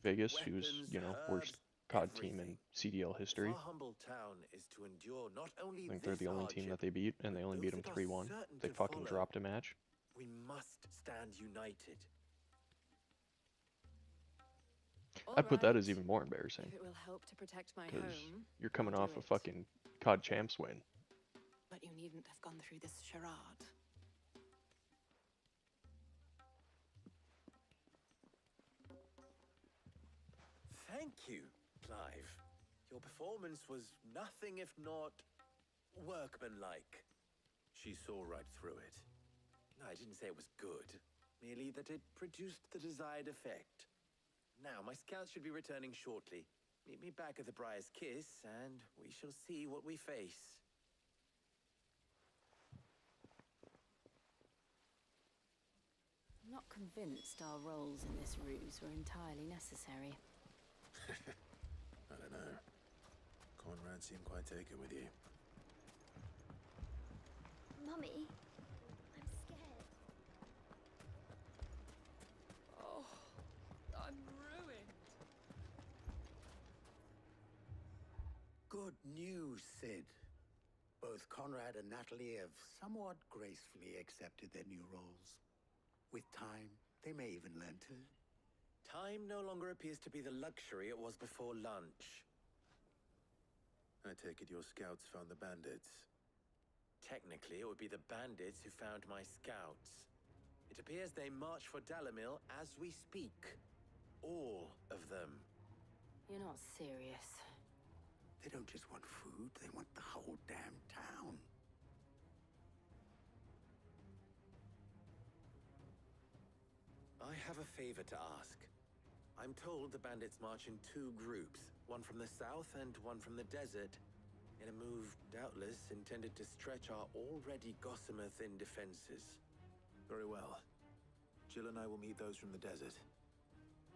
Vegas, who's, you know, worst COD team in CDL history. I think they're the only team that they beat, and they only beat them 3-1. They fucking dropped a match. We must stand united. I'd put that as even more embarrassing. If it will help to protect my Because home, you're coming I'll off do a it. fucking COD champs win. But you needn't have gone through this charade. Thank you, Clive. Your performance was nothing if not workmanlike. She saw right through it. No, I didn't say it was good, merely that it produced the desired effect. Now, my scouts should be returning shortly. Meet me back at the Briar's Kiss, and we shall see what we face. I'm not convinced our roles in this ruse were entirely necessary. I don't know. Conrad seemed quite taken with you. Mummy, I'm scared. Oh, I'm ruined. Good news, Sid. Both Conrad and Natalie have somewhat gracefully accepted their new roles. With time, they may even learn to. Time no longer appears to be the luxury it was before lunch. I take it your scouts found the bandits. Technically, it would be the bandits who found my scouts. It appears they march for Dalamil as we speak. All of them. You're not serious. They don't just want food, they want the whole damn town. I have a favor to ask. I'm told the bandits march in two groups, one from the south and one from the desert, in a move doubtless intended to stretch our already gossamer thin defenses. Very well. Jill and I will meet those from the desert.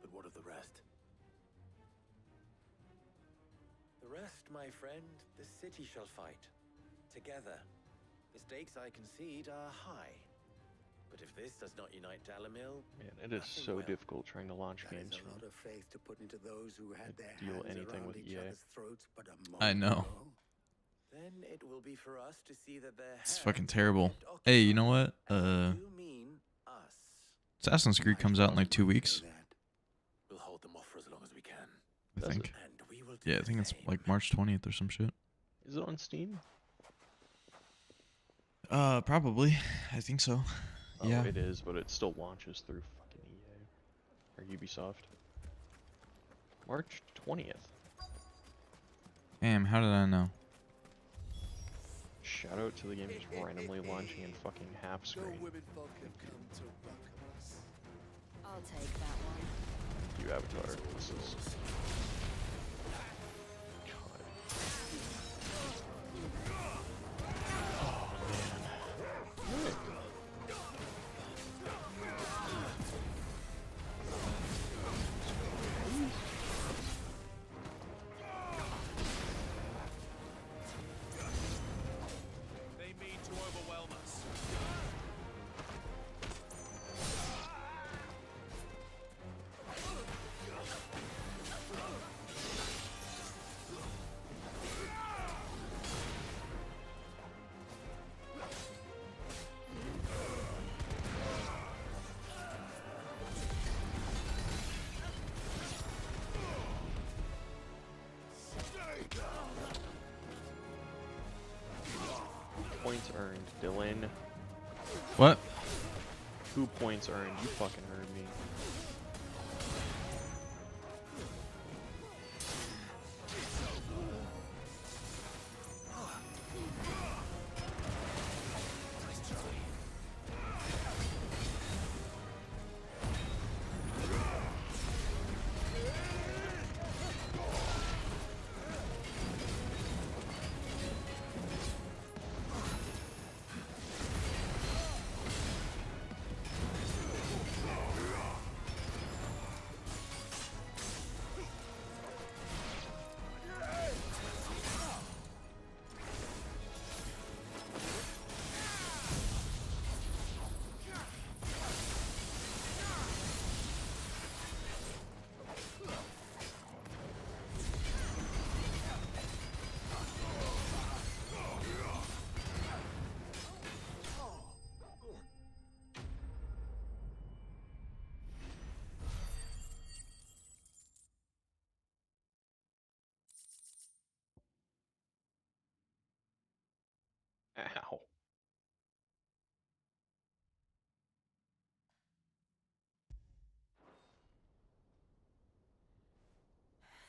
But what of the rest? The rest, my friend, the city shall fight. Together. The stakes, I concede, are high. But if this does not unite Dalamil, Man, it is nothing so will. difficult trying to launch That games is a from lot of faith to put into those who had their deal hands anything around with each EA. other's throats but a I moment know. ago. then it will be for us to see that their It's hands fucking are terrible. kept Hey, you know occupied. what? And I do mean us. Assassin's Creed comes out in like 2 weeks. We'll hold them off for as long as we can. I Does think. it? And we will do Yeah, I the think it's same. like March 20th or some shit. Is it on Steam? Probably. I think so. Oh, Yeah. it is, but it still launches through fucking EA. Or Ubisoft. March 20th. Damn, how did I know? Shout out to the game just randomly launching in fucking half screen. I'll take that one. You Avatar. This is. God. Oh man. They mean to overwhelm us. Points earned, Dylan. What? 2 points earned. You fucking heard me.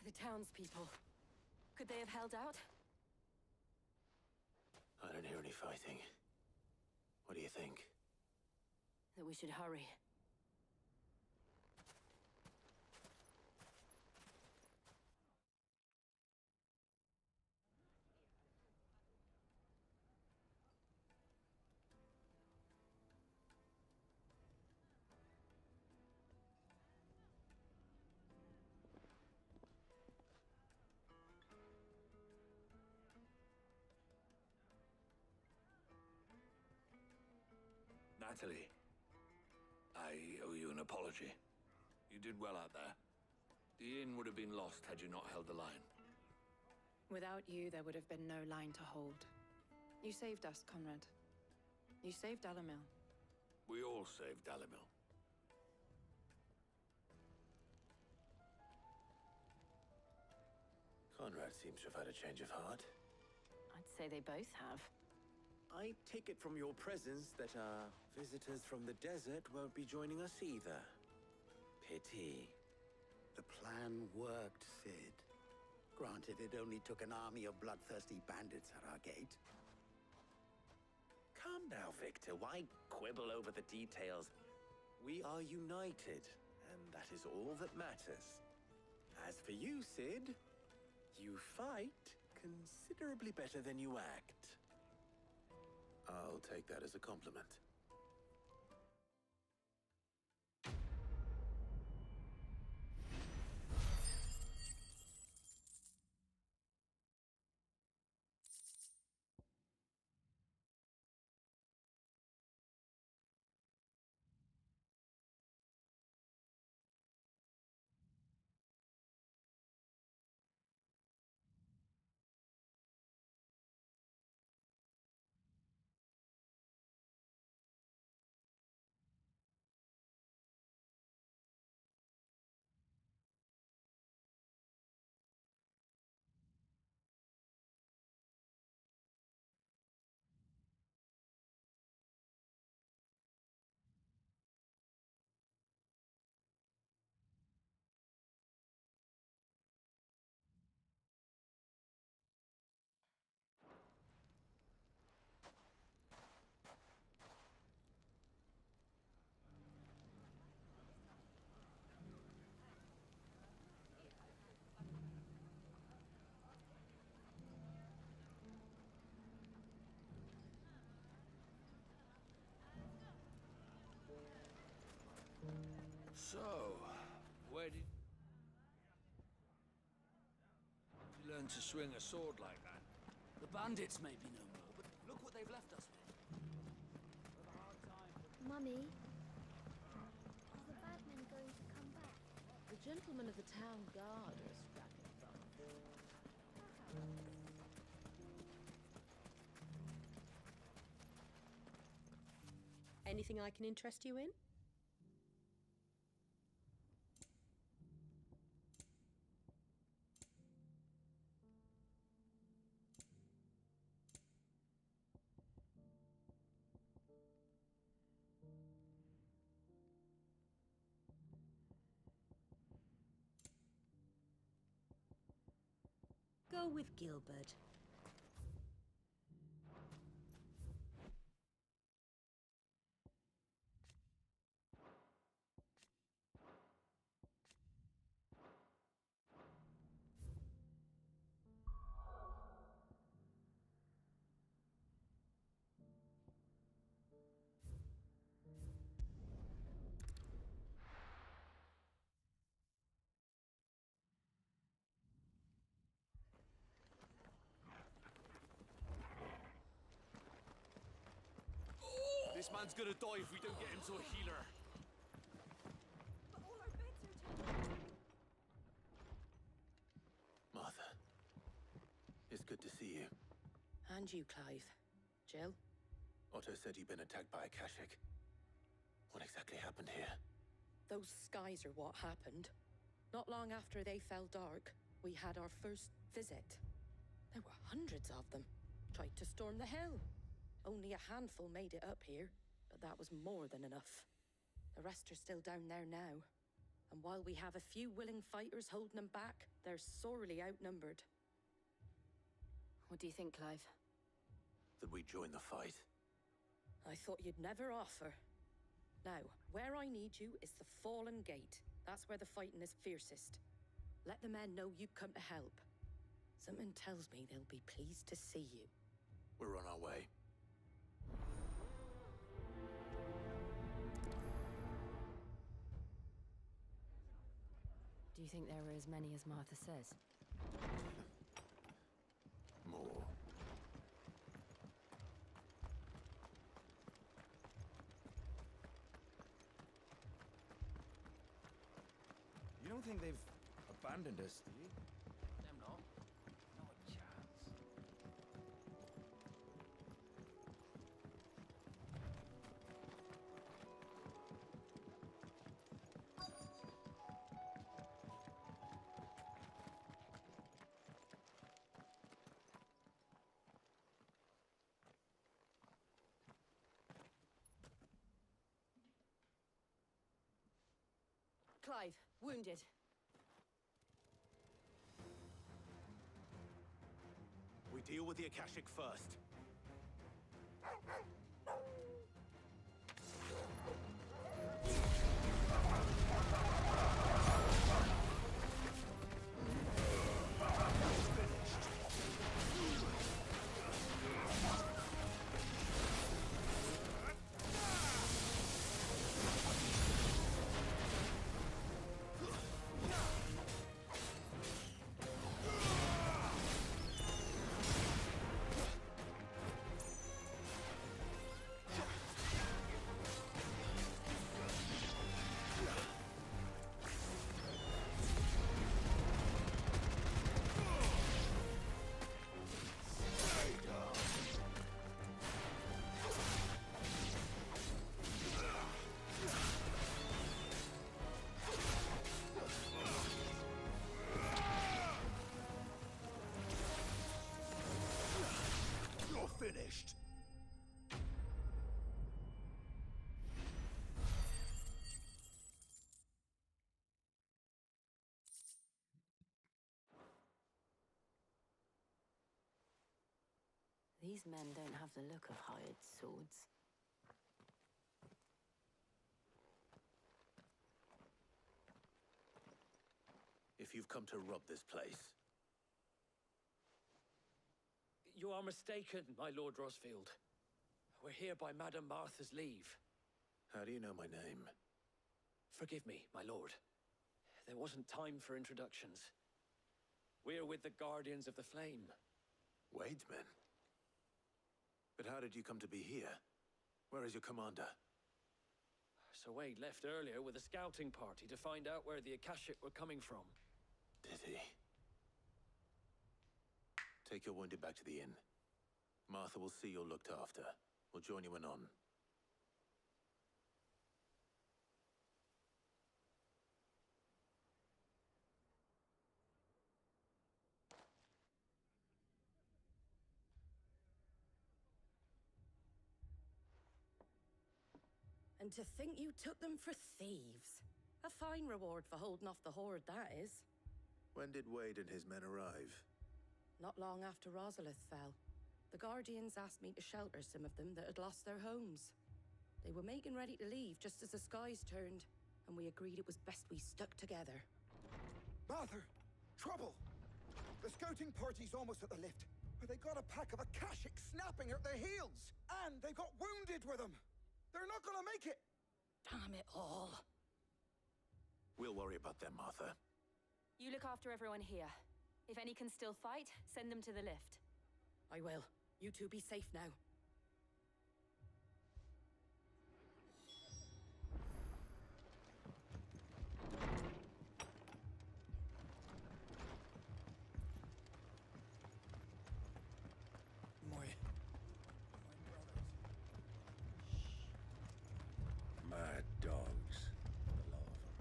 The townspeople. Could they have held out? I don't hear any fighting. What do you think? That we should hurry. Natalie, I owe you an apology. You did well out there. The inn would have been lost had you not held the line. Without you, there would have been no line to hold. You saved us, Conrad. You saved Alamil. We all saved Alamil. Conrad seems to have had a change of heart. I'd say they both have. I take it from your presence that our visitors from the desert won't be joining us either. Pity. The plan worked, Sid. Granted, it only took an army of bloodthirsty bandits at our gate. Calm now, Victor. Why quibble over the details? We are united, and that is all that matters. As for you, Sid, you fight considerably better than you act. I'll take that as a compliment. So, where did you learn to swing a sword like that? The bandits may be no more, but look what they've left us with. We've a hard time. Mummy, are the bad men going to come back? The gentlemen of the town guard are a strapping bunch. Anything I can interest you in? Go with Gilbert. This man's gonna die if we don't get him to a healer. But all our beds are taken. Martha, it's good to see you. And you, Clive. Jill? Otto said you'd been attacked by a Kashik. What exactly happened here? Those skies are what happened. Not long after they fell dark, we had our first visit. There were hundreds of them. Tried to storm the hill. Only a handful made it up here, but that was more than enough. The rest are still down there now. And while we have a few willing fighters holding them back, they're sorely outnumbered. What do you think, Clive? That we join the fight? I thought you'd never offer. Now, where I need you is the Fallen Gate. That's where the fighting is fiercest. Let the men know you've come to help. Something tells me they'll be pleased to see you. We're on our way. Do you think there are as many as Martha says? More. You don't think they've abandoned us, do you? Them not. Not a chance. Clive, wounded. We deal with the Akashic first. Finished. These men don't have the look of hired swords. If you've come to rob this place, You are mistaken, my Lord Rosfield. We're here by Madame Martha's leave. how do you know my name? Forgive me, my lord. There wasn't time for introductions. We're with the Guardians of the Flame. Wade's men? But how did you come to be here? Where is your commander? Sir Wade left earlier with a scouting party to find out where the Akashic were coming from. Did he? Take your wounded back to the inn. Martha will see you're looked after. We'll join you anon. And to think you took them for thieves. A fine reward for holding off the horde, that is. When did Wade and his men arrive? Not long after Rosalith fell, the Guardians asked me to shelter some of them that had lost their homes. They were making ready to leave just as the skies turned, and we agreed it was best we stuck together. Martha! Trouble! The scouting party's almost at the lift, but they got a pack of Akashic snapping at their heels! And they've got wounded with them! They're not gonna make it! Damn it all. We'll worry about them, Martha. You look after everyone here. If any can still fight, send them to the lift. I will. You two be safe now. Mad dogs. The lot of them.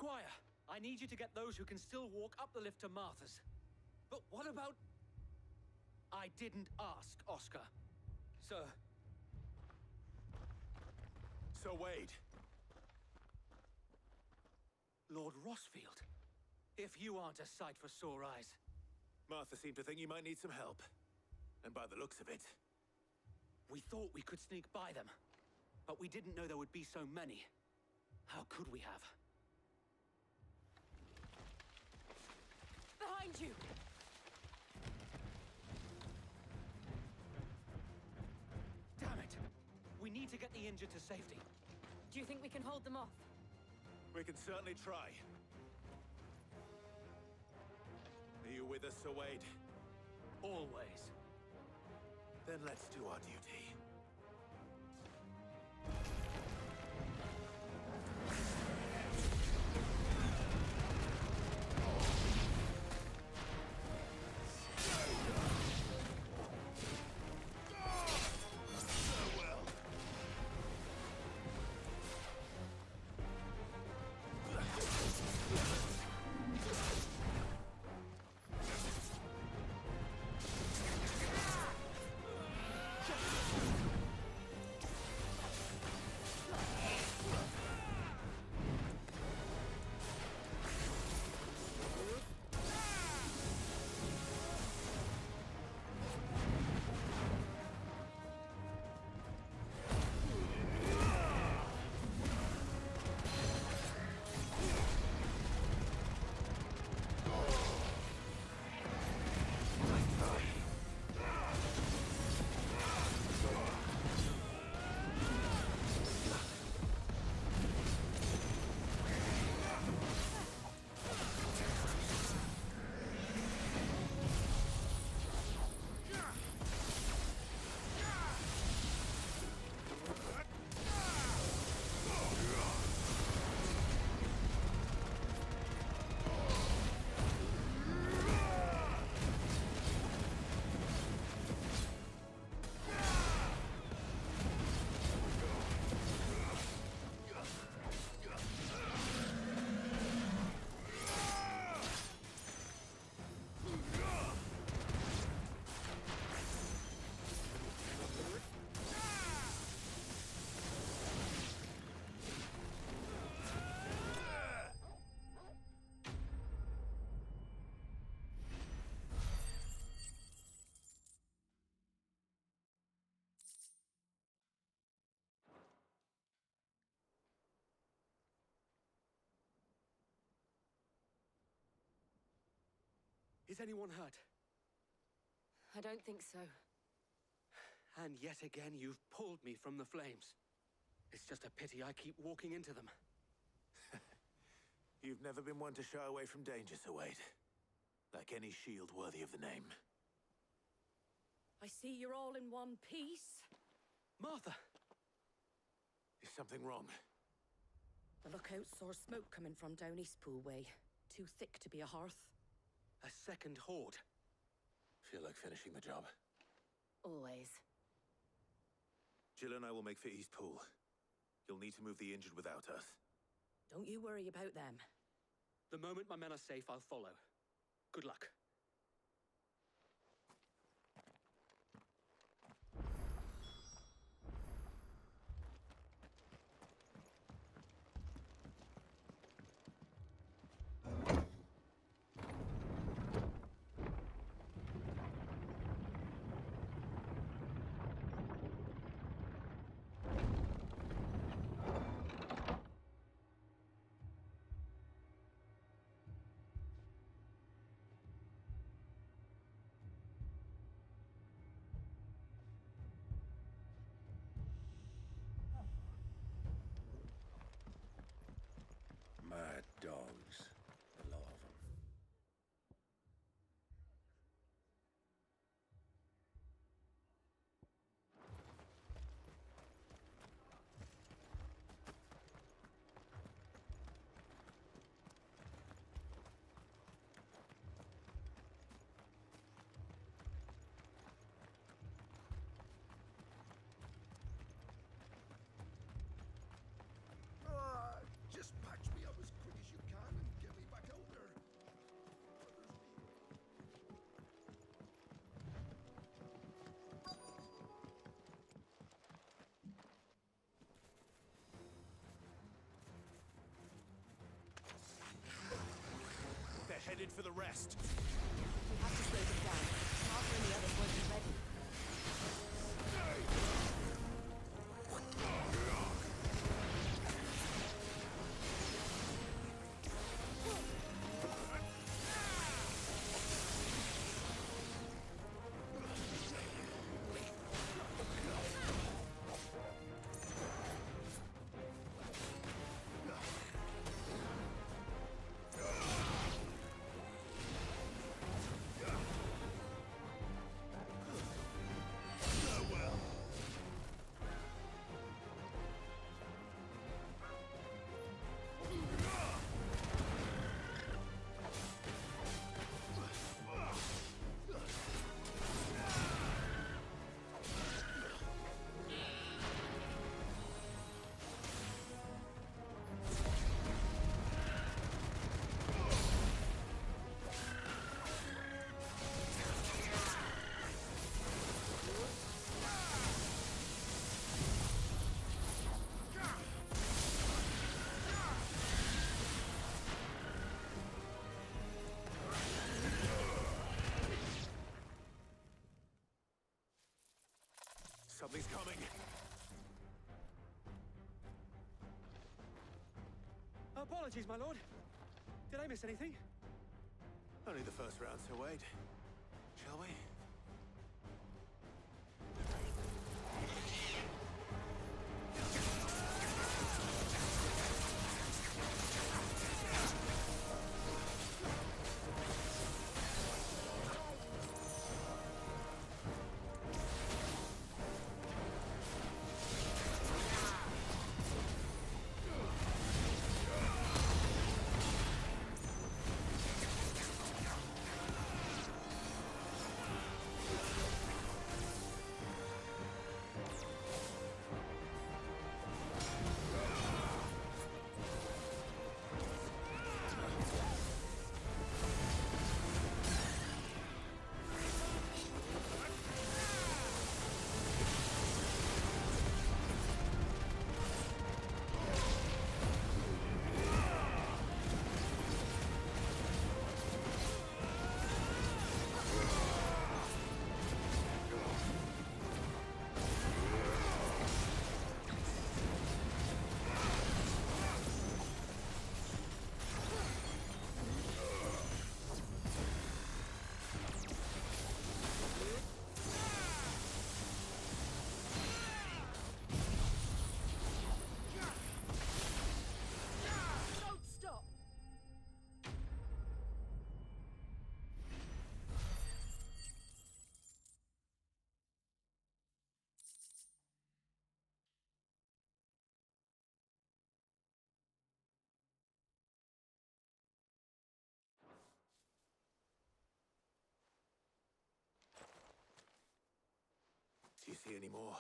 Squire, I need you to get those who can still walk up the lift to Martha's. But what about... I didn't ask, Oscar. Sir. Sir Wade. Lord Rossfield. If you aren't a sight for sore eyes. Martha seemed to think you might need some help. And by the looks of it... We thought we could sneak by them. But we didn't know there would be so many. How could we have? Behind you! Damn it! We need to get the injured to safety. Do you think we can hold them off? We can certainly try. Are you with us, Sir Wade? Always. Then let's do our duty. Is anyone hurt? I don't think so. And yet again, you've pulled me from the flames. It's just a pity I keep walking into them. You've never been one to shy away from danger, Sir Wade. Like any shield worthy of the name. I see you're all in one piece. Martha! Is something wrong? The lookout saw smoke coming from down Eastpool way. Too thick to be a hearth. A second horde. Feel like finishing the job. Always. Jill and I will make for Eastpool. You'll need to move the injured without us. Don't you worry about them. The moment my men are safe, I'll follow. Good luck. headed for the rest. We have to slow them down. Martha and the others won't be ready. Something's coming. Apologies, my lord. Did I miss anything? Only the first round, so wait. Shall we? Do you see any more?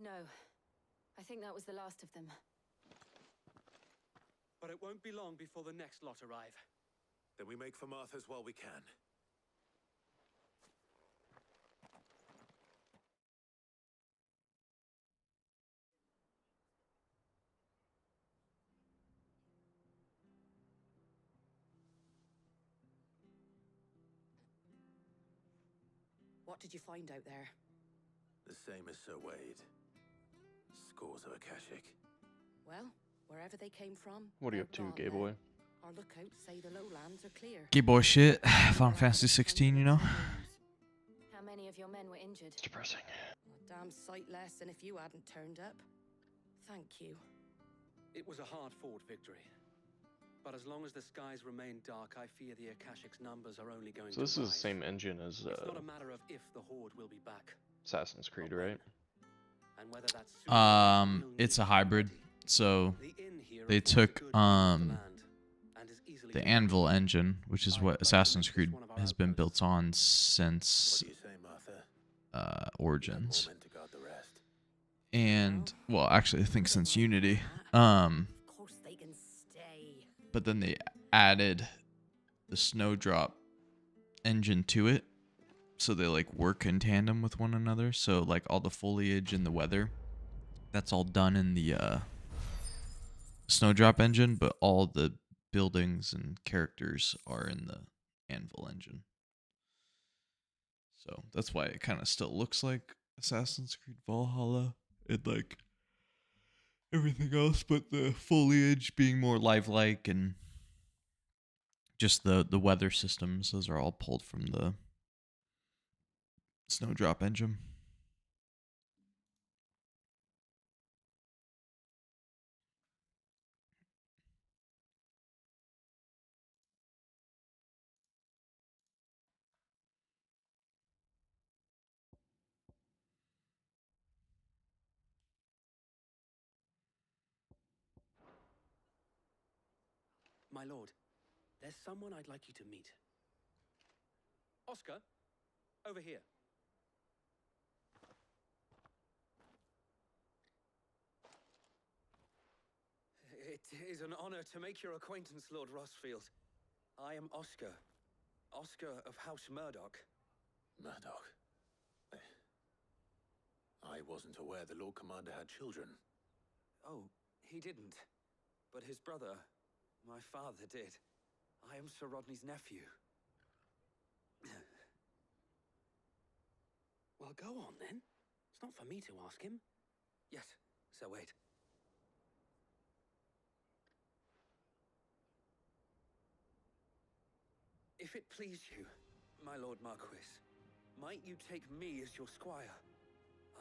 No. I think that was the last of them. But it won't be long before the next lot arrive. Then we make for Martha's while we can. What did you find out there? The same as Sir Wade. Scores of Akashic. Well, wherever they came from. What are you up to, they're gay gone boy? now. Our lookouts say the lowlands are clear. Gay boy shit. Final Fantasy 16, you know? How many of your men were injured? It's depressing. A damn sight less than if you hadn't turned up. Thank you. It was a hard-fought victory. But as long as the skies remain dark, I fear the Akashic's numbers are only going to So this is rise. the same engine as It's not a matter of if the Horde will be back. Assassin's Creed, right? And whether that's soon It's a hybrid. So The inn here they affords took good view of the land and is easily the reachable. Anvil engine, which is what Assassin's Creed has been built on since What do you say, Martha? Origins. Men to guard the rest. And well, actually I think since Unity. Of course they can stay. But then they added the Snowdrop engine to it, so they like work in tandem with one another. So like all the foliage and the weather, that's all done in the Snowdrop engine, but all the buildings and characters are in the Anvil engine. So that's why it kind of still looks like Assassin's Creed Valhalla and like everything else, but the foliage being more lifelike and just the weather systems, those are all pulled from the Snowdrop engine. My lord, there's someone I'd like you to meet. Oscar, over here. It is an honor to make your acquaintance, Lord Rossfield. I am Oscar. Oscar of House Murdoch. Murdoch? I wasn't aware the Lord Commander had children. Oh, he didn't. But his brother, my father, did. I am Sir Rodney's nephew. Well, go on then. It's not for me to ask him. Yes, so wait. If it please you, my Lord Marquis, might you take me as your squire?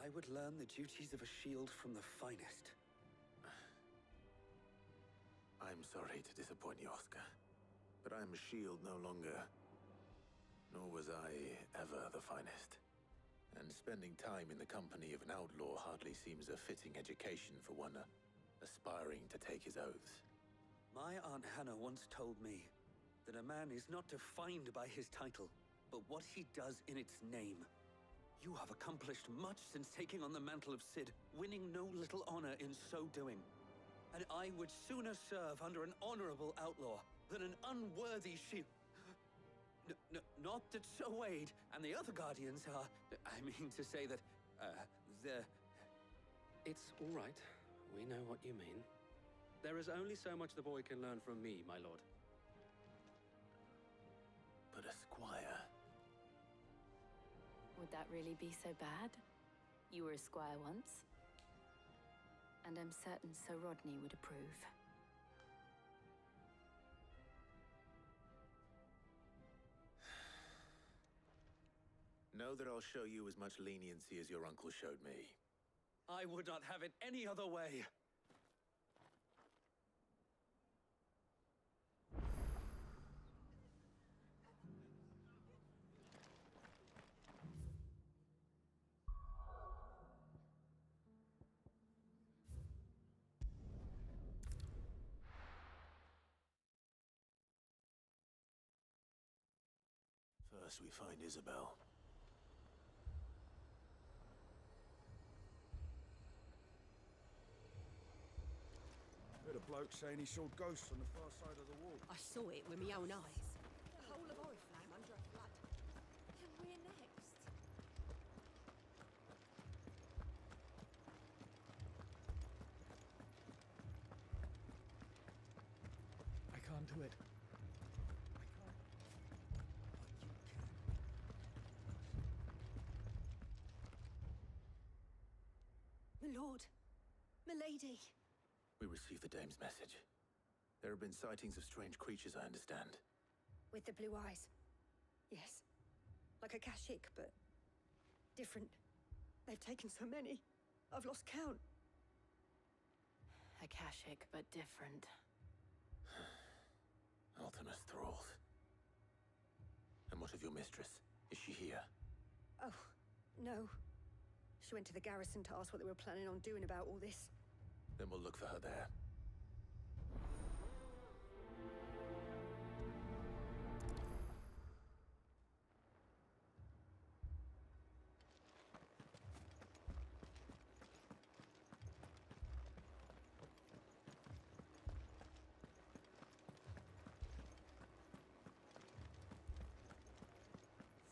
I would learn the duties of a shield from the finest. I'm sorry to disappoint you, Oscar, but I'm a shield no longer. Nor was I ever the finest. And spending time in the company of an outlaw hardly seems a fitting education for one aspiring to take his oaths. My Aunt Hannah once told me that a man is not defined by his title, but what he does in its name. You have accomplished much since taking on the mantle of Cid, winning no little honor in so doing. And I would sooner serve under an honorable outlaw than an unworthy shield. Not that Sir Wade and the other guardians are... I mean to say that, It's all right. We know what you mean. There is only so much the boy can learn from me, my lord. But a squire... Would that really be so bad? You were a squire once. And I'm certain Sir Rodney would approve. Know that I'll show you as much leniency as your uncle showed me. I would not have it any other way. First we find Isabel. Heard a bloke saying he saw ghosts on the far side of the wall. I saw it with my own eyes. The whole of Oriflamme under a flood. And we're next. I can't do it. My lord, my lady. We received the dame's message. There have been sightings of strange creatures, I understand. With the blue eyes. Yes. Like a Kashik, but different. They've taken so many. I've lost count. Akashic, but different. Ultimus thralls. And what of your mistress? Is she here? Oh, no. She went to the garrison to ask what they were planning on doing about all this. Then we'll look for her there.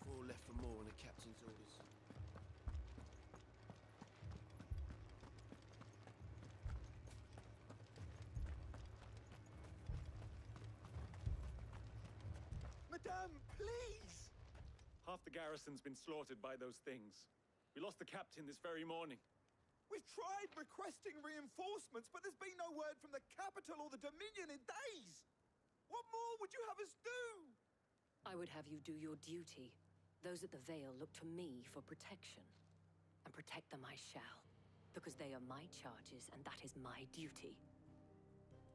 Four left for more on the captain's orders. Damn, please! Half the garrison's been slaughtered by those things. We lost the captain this very morning. We've tried requesting reinforcements, but there's been no word from the capital or the Dominion in days! What more would you have us do? I would have you do your duty. Those at the Vale look to me for protection. And protect them I shall. Because they are my charges, and that is my duty.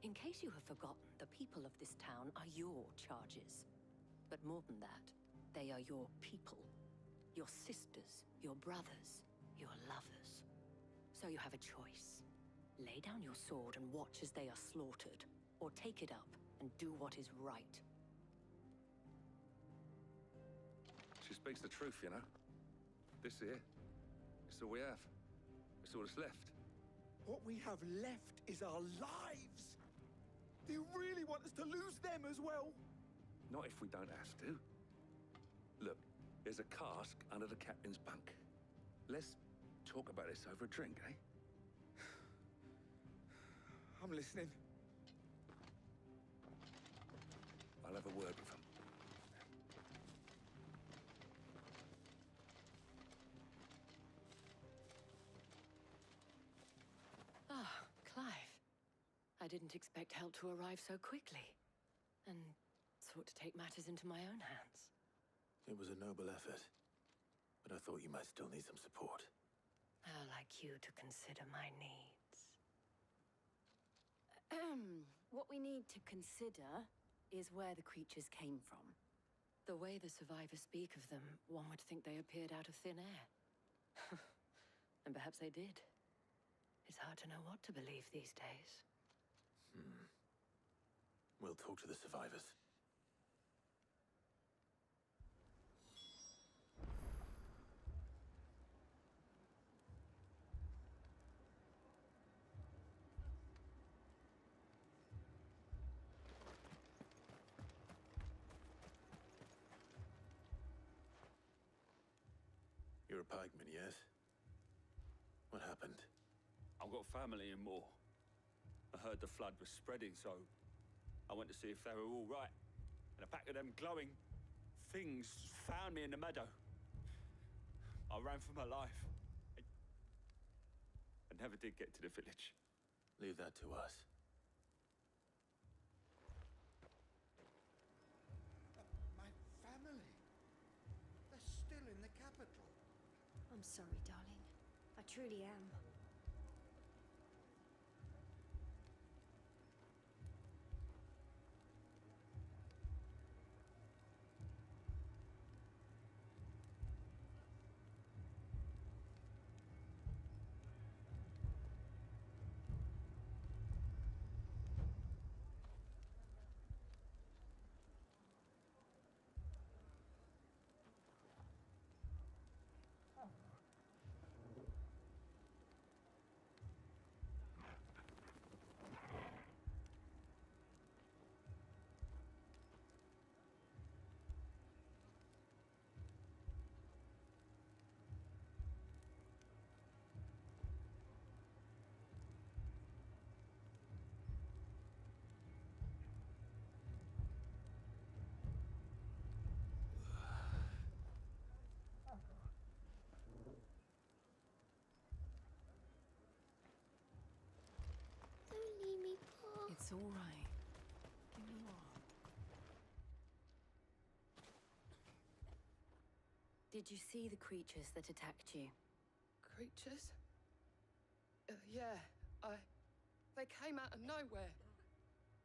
In case you have forgotten, the people of this town are your charges. But more than that, they are your people. Your sisters, your brothers, your lovers. So you have a choice. Lay down your sword and watch as they are slaughtered, or take it up and do what is right. She speaks the truth, you know. This here, it's all we have. It's all that's left. What we have left is our lives! Do you really want us to lose them as well? Not if we don't have to. Look, there's a cask under the captain's bunk. Let's talk about this over a drink, eh? I'm listening. I'll have a word with him. Ah, Clive. I didn't expect help to arrive so quickly. And sought to take matters into my own hands. It was a noble effort, but I thought you might still need some support. I'd like you to consider my needs. What we need to consider is where the creatures came from. The way the survivors speak of them, one would think they appeared out of thin air. And perhaps they did. It's hard to know what to believe these days. We'll talk to the survivors. You're a pikeman, yes? What happened? I've got family in Moor. I heard the flood was spreading, so I went to see if they were all right. And a pack of them glowing things found me in the meadow. I ran for my life. I never did get to the village. Leave that to us. My family. They're still in the capital. I'm sorry, darling. I truly am. Don't leave me, Paul. It's all right. Give me your arm. Did you see the creatures that attacked you? Creatures? Yeah, They came out of nowhere.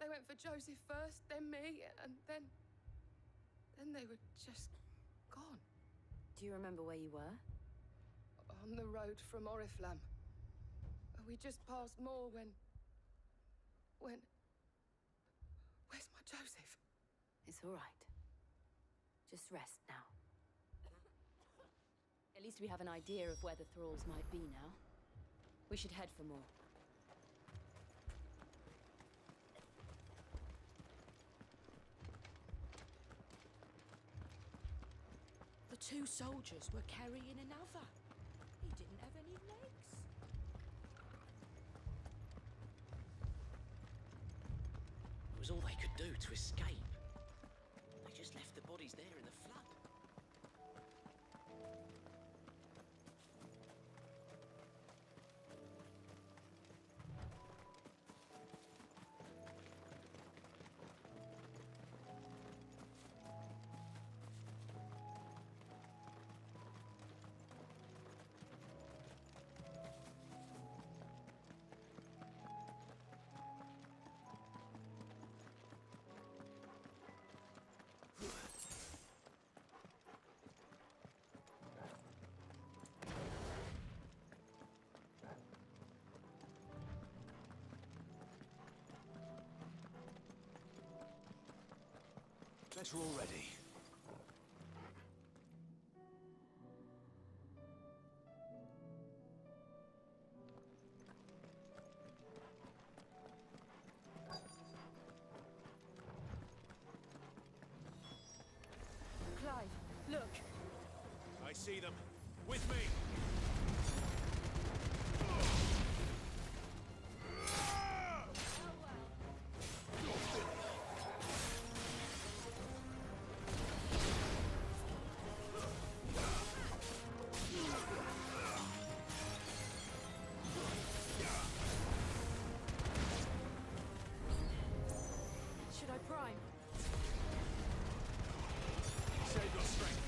They went for Joseph first, then me, and then they were just gone. Do you remember where you were? On the road from Oriflamme. We just passed Moor when... Where's my Joseph? It's all right. Just rest now. At least we have an idea of where the thralls might be now. We should head for more. The two soldiers were carrying another. He didn't have any legs. It was all they could do to escape. They just left the bodies there in the flood. Better already. Clive, look. I see them. With me. Should I prime? Save your strength.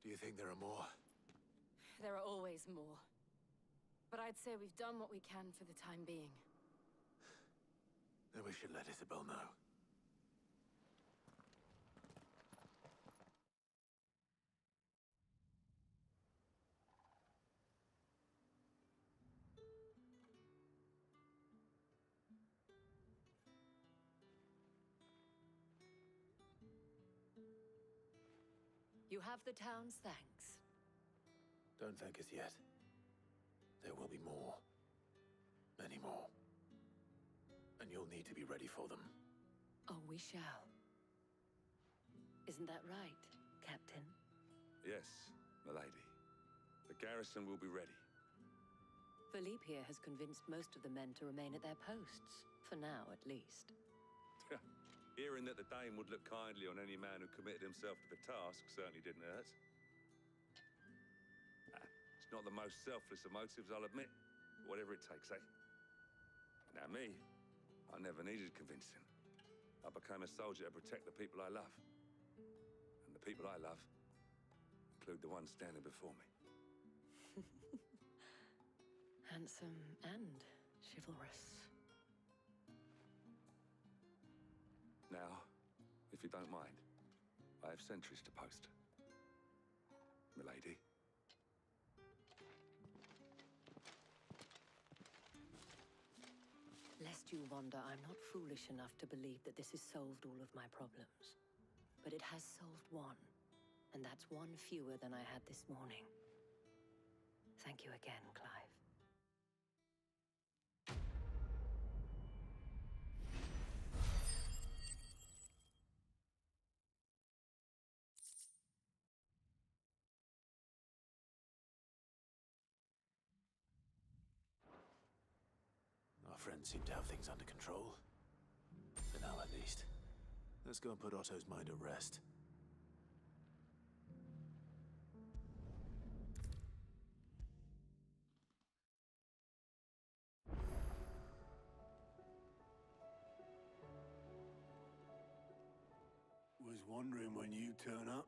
Do you think there are more? There are always more. But I'd say we've done what we can for the time being. Then we should let Isabel know. You have the town's thanks. Don't thank us yet. There will be more. Many more. And you'll need to be ready for them. Oh, we shall. Isn't that right, Captain? Yes, milady. The garrison will be ready. Philippe here has convinced most of the men to remain at their posts. For now, at least. Hearing that the Dane would look kindly on any man who committed himself to the task certainly didn't hurt. It's not the most selfless of motives, I'll admit. But whatever it takes, eh? Now me, I never needed convincing. I became a soldier to protect the people I love. And the people I love include the ones standing before me. Handsome and chivalrous. Now, if you don't mind, I have sentries to post. milady. Lest you wonder, I'm not foolish enough to believe that this has solved all of my problems. But it has solved one, and that's one fewer than I had this morning. Thank you again, Clive. Our friends seem to have things under control. For now, at least. Let's go and put Otto's mind at rest. Was wondering when you'd turn up.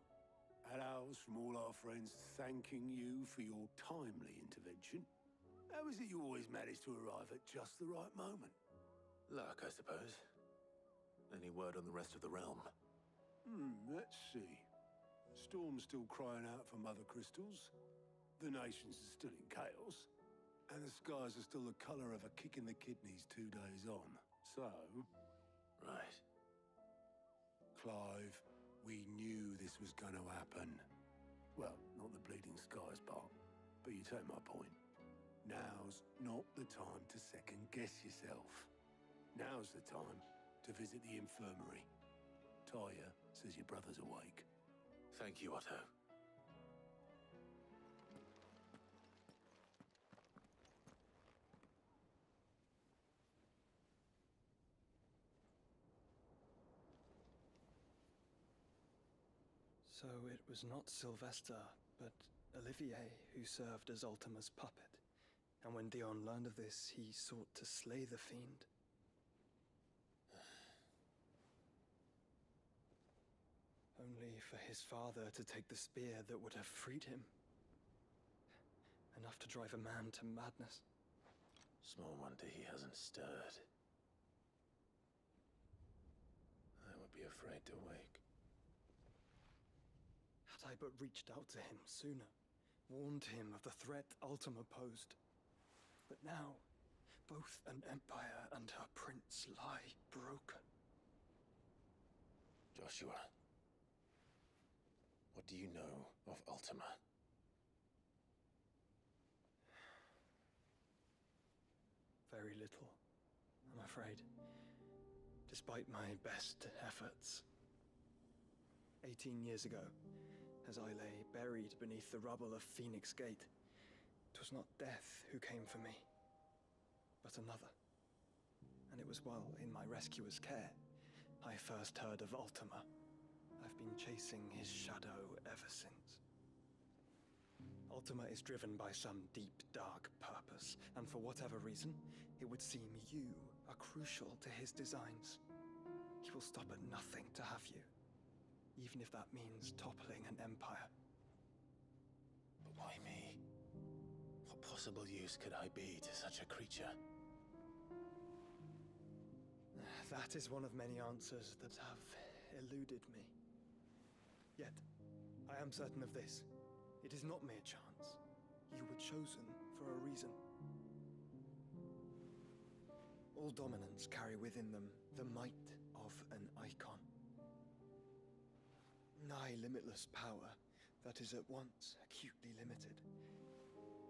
Had owls from all our friends thanking you for your timely intervention. How is it you always manage to arrive at just the right moment? Luck, I suppose. Any word on the rest of the realm? Let's see. Storm's still crying out for Mother Crystals. The nations are still in chaos. And the skies are still the color of a kick in the kidneys 2 days on. So... Right. Clive, we knew this was going to happen. Well, not the bleeding skies part, but you take my point. Now's not the time to second-guess yourself. Now's the time to visit the infirmary. Taya says your brother's awake. Thank you, Otto. So it was not Sylvester, but Olivier who served as Ultima's puppet. And when Dion learned of this, he sought to slay the fiend. Only for his father to take the spear that would have freed him. Enough to drive a man to madness. Small wonder he hasn't stirred. I would be afraid to wake. Had I but reached out to him sooner, warned him of the threat Ultima posed. But now, both an empire and her prince lie broken. Joshua, what do you know of Ultima? Very little, I'm afraid. Despite my best efforts. 18 years ago, as I lay buried beneath the rubble of Phoenix Gate, it was not death who came for me, but another. And it was while in my rescuer's care, I first heard of Ultima. I've been chasing his shadow ever since. Ultima is driven by some deep, dark purpose, and for whatever reason, it would seem you are crucial to his designs. He will stop at nothing to have you, even if that means toppling an empire. But why me? What possible use could I be to such a creature? That is one of many answers that have eluded me. Yet, I am certain of this. It is not mere chance. You were chosen for a reason. All dominants carry within them the might of an icon. Nigh limitless power that is at once acutely limited.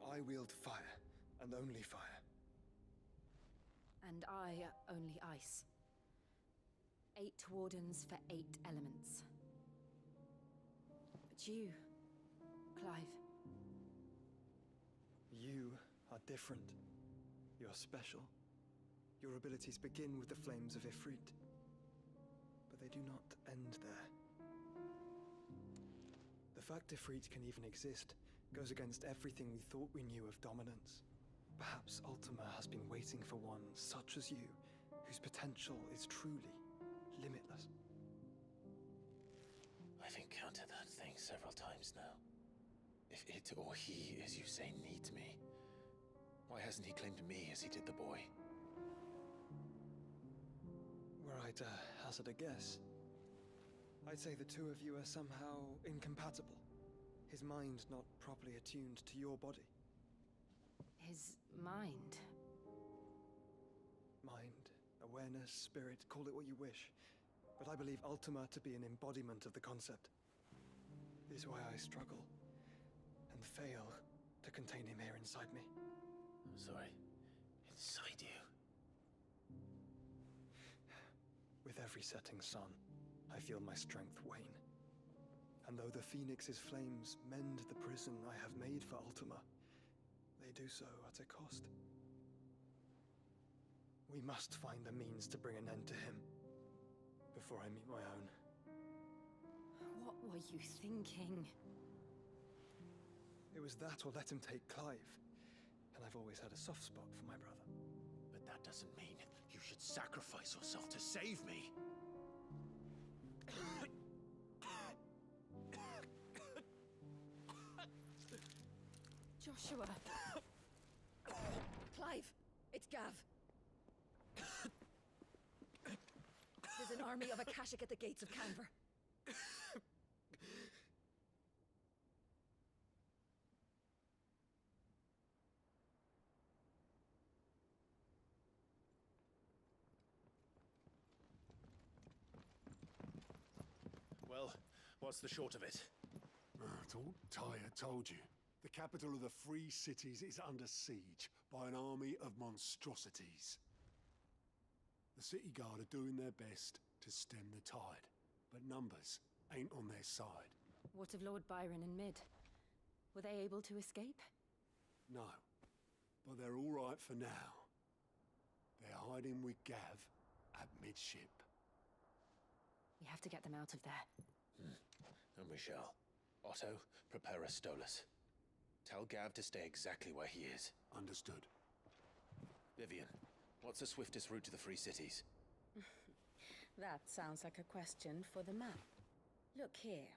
I wield fire, and only fire. And I only ice. 8 wardens for 8 elements. But you, Clive. You are different. You're special. Your abilities begin with the flames of Ifrit. But they do not end there. The fact Ifrit can even exist goes against everything we thought we knew of dominance. Perhaps Ultima has been waiting for one such as you, whose potential is truly limitless. I've encountered that thing several times now. If it or he, as you say, needs me, why hasn't he claimed me as he did the boy? Were I to hazard a guess, I'd say the two of you are somehow incompatible. His mind not properly attuned to your body. His mind. Mind, awareness, spirit, call it what you wish. But I believe Ultima to be an embodiment of the concept. This is why I struggle and fail to contain him here inside me. I'm sorry. Inside you? With every setting sun, I feel my strength wane. And though the Phoenix's flames mend the prison I have made for Ultima, they do so at a cost. We must find the means to bring an end to him before I meet my own. What were you thinking? It was that or let him take Clive. And I've always had a soft spot for my brother. But that doesn't mean you should sacrifice yourself to save me. Joshua. Clive, it's Gav. There's an army of Akashic at the gates of Canver. Well, what's the short of it? Thought Tyre told you. The capital of the Free Cities is under siege by an army of monstrosities. The city guard are doing their best to stem the tide, but numbers ain't on their side. What of Lord Byron and Mid? Were they able to escape? No, but they're all right for now. They're hiding with Gav at midship. We have to get them out of there. And we shall. Otto, prepare a Stolas. Tell Gav to stay exactly where he is. Understood. Vivian, what's the swiftest route to the Free Cities? That sounds like a question for the map. Look here.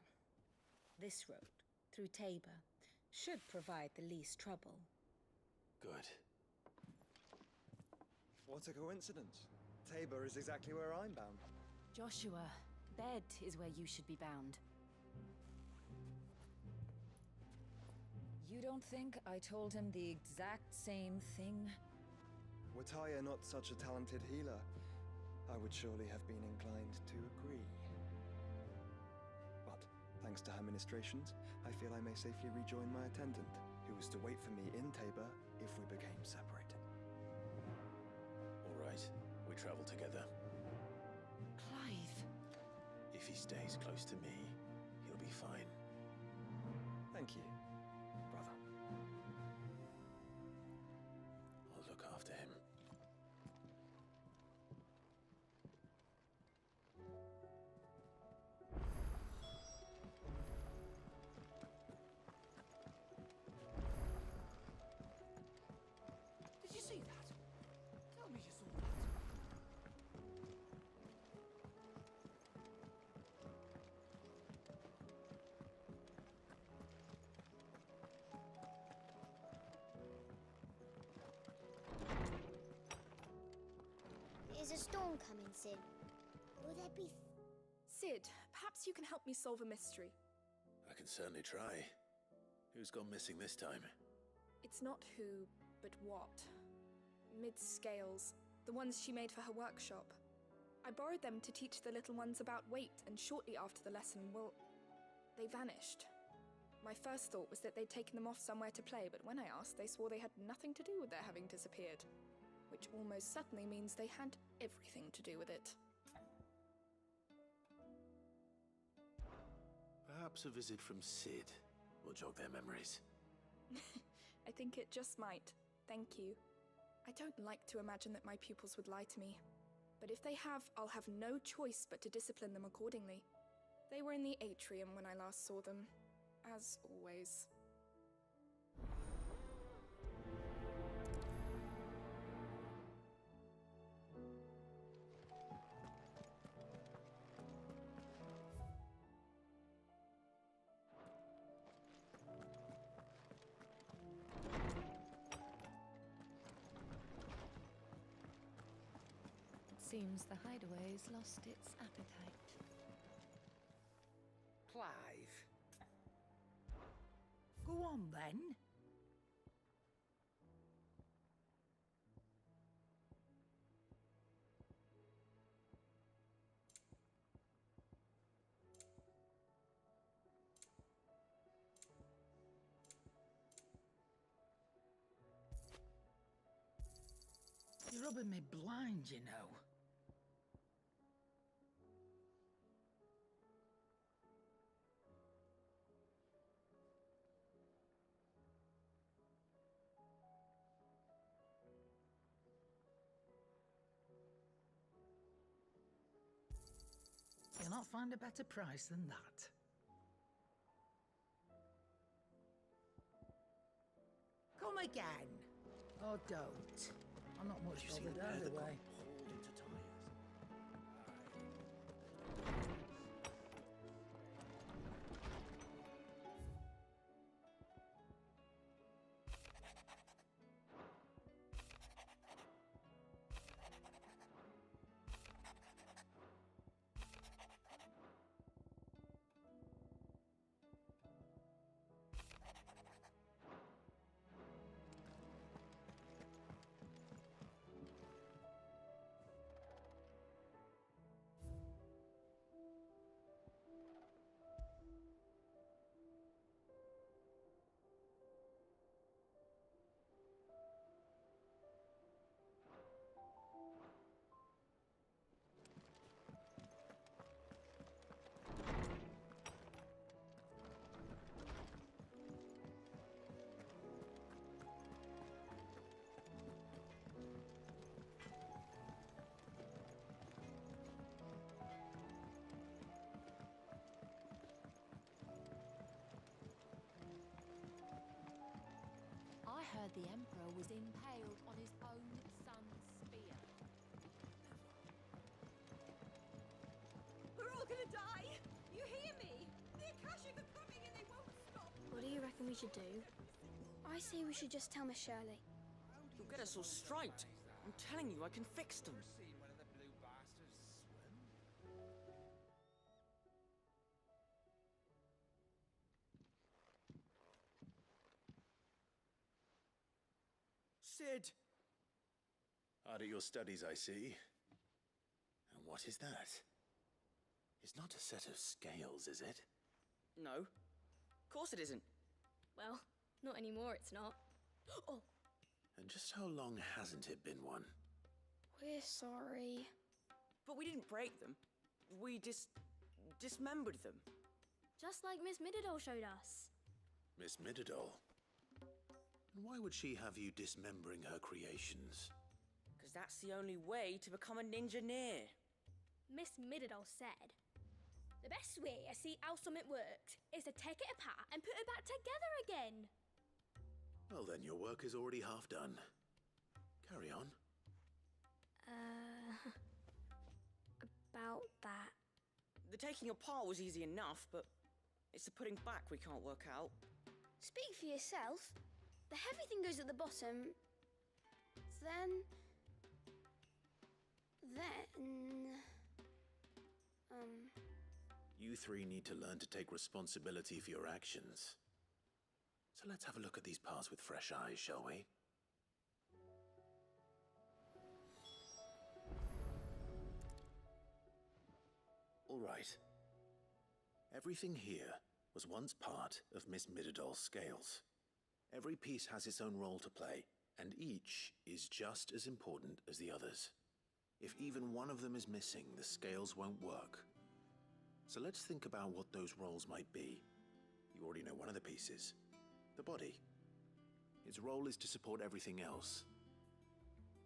This road, through Tabor, should provide the least trouble. Good. What a coincidence. Tabor is exactly where I'm bound. Joshua, bed is where you should be bound. You don't think I told him the exact same thing? Were Tyre not such a talented healer, I would surely have been inclined to agree. But, thanks to her ministrations, I feel I may safely rejoin my attendant, who was to wait for me in Tabor if we became separated. All right, we travel together. Clive! If he stays close to me, he'll be fine. Thank you, brother. I'll look after him. Did you see that? Tell me you saw that. Is a storm coming, Sid? Will there be... Sid, perhaps you can help me solve a mystery. I can certainly try. Who's gone missing this time? It's not who, but what. Mid's scales, the ones she made for her workshop. I borrowed them to teach the little ones about weight, and shortly after the lesson, well, they vanished. My first thought was that they'd taken them off somewhere to play, but when I asked, they swore they had nothing to do with their having disappeared. Which almost certainly means they had everything to do with it. Perhaps a visit from Sid will jog their memories. I think it just might. Thank you. I don't like to imagine that my pupils would lie to me. But if they have, I'll have no choice but to discipline them accordingly. They were in the atrium when I last saw them, as always. Seems the hideaway's lost its appetite. Clive. Go on then. You're rubbing me blind, you know. You'll not find a better price than that. Come again. Or don't. I'm not much bothered either way. I heard the Emperor was impaled on his own son's spear. We're all gonna die! You hear me? The Akashic are coming and they won't stop! What do you reckon we should do? I say we should just tell Miss Shirley. You'll get us all straight. I'm telling you, I can fix them. Sid! Hard at your studies, I see. And what is that? It's not a set of scales, is it? No. Of course it isn't. Well, not anymore, it's not. Oh! And just how long hasn't it been one? We're sorry. But we didn't break them. We dismembered them. Just like Miss Mididol showed us. Miss Mididol? And why would she have you dismembering her creations? Because that's the only way to become a ninja-near. Miss Mididol said, the best way to see how something worked is to take it apart and put it back together again. Well then, your work is already half done. Carry on. About that. The taking apart was easy enough, but it's the putting back we can't work out. Speak for yourself. The heavy thing goes at the bottom. Then... You three need to learn to take responsibility for your actions. So let's have a look at these parts with fresh eyes, shall we? All right. Everything here was once part of Miss Mididol's scales. Every piece has its own role to play, and each is just as important as the others. If even one of them is missing, the scales won't work. So let's think about what those roles might be. You already know one of the pieces. The body. Its role is to support everything else.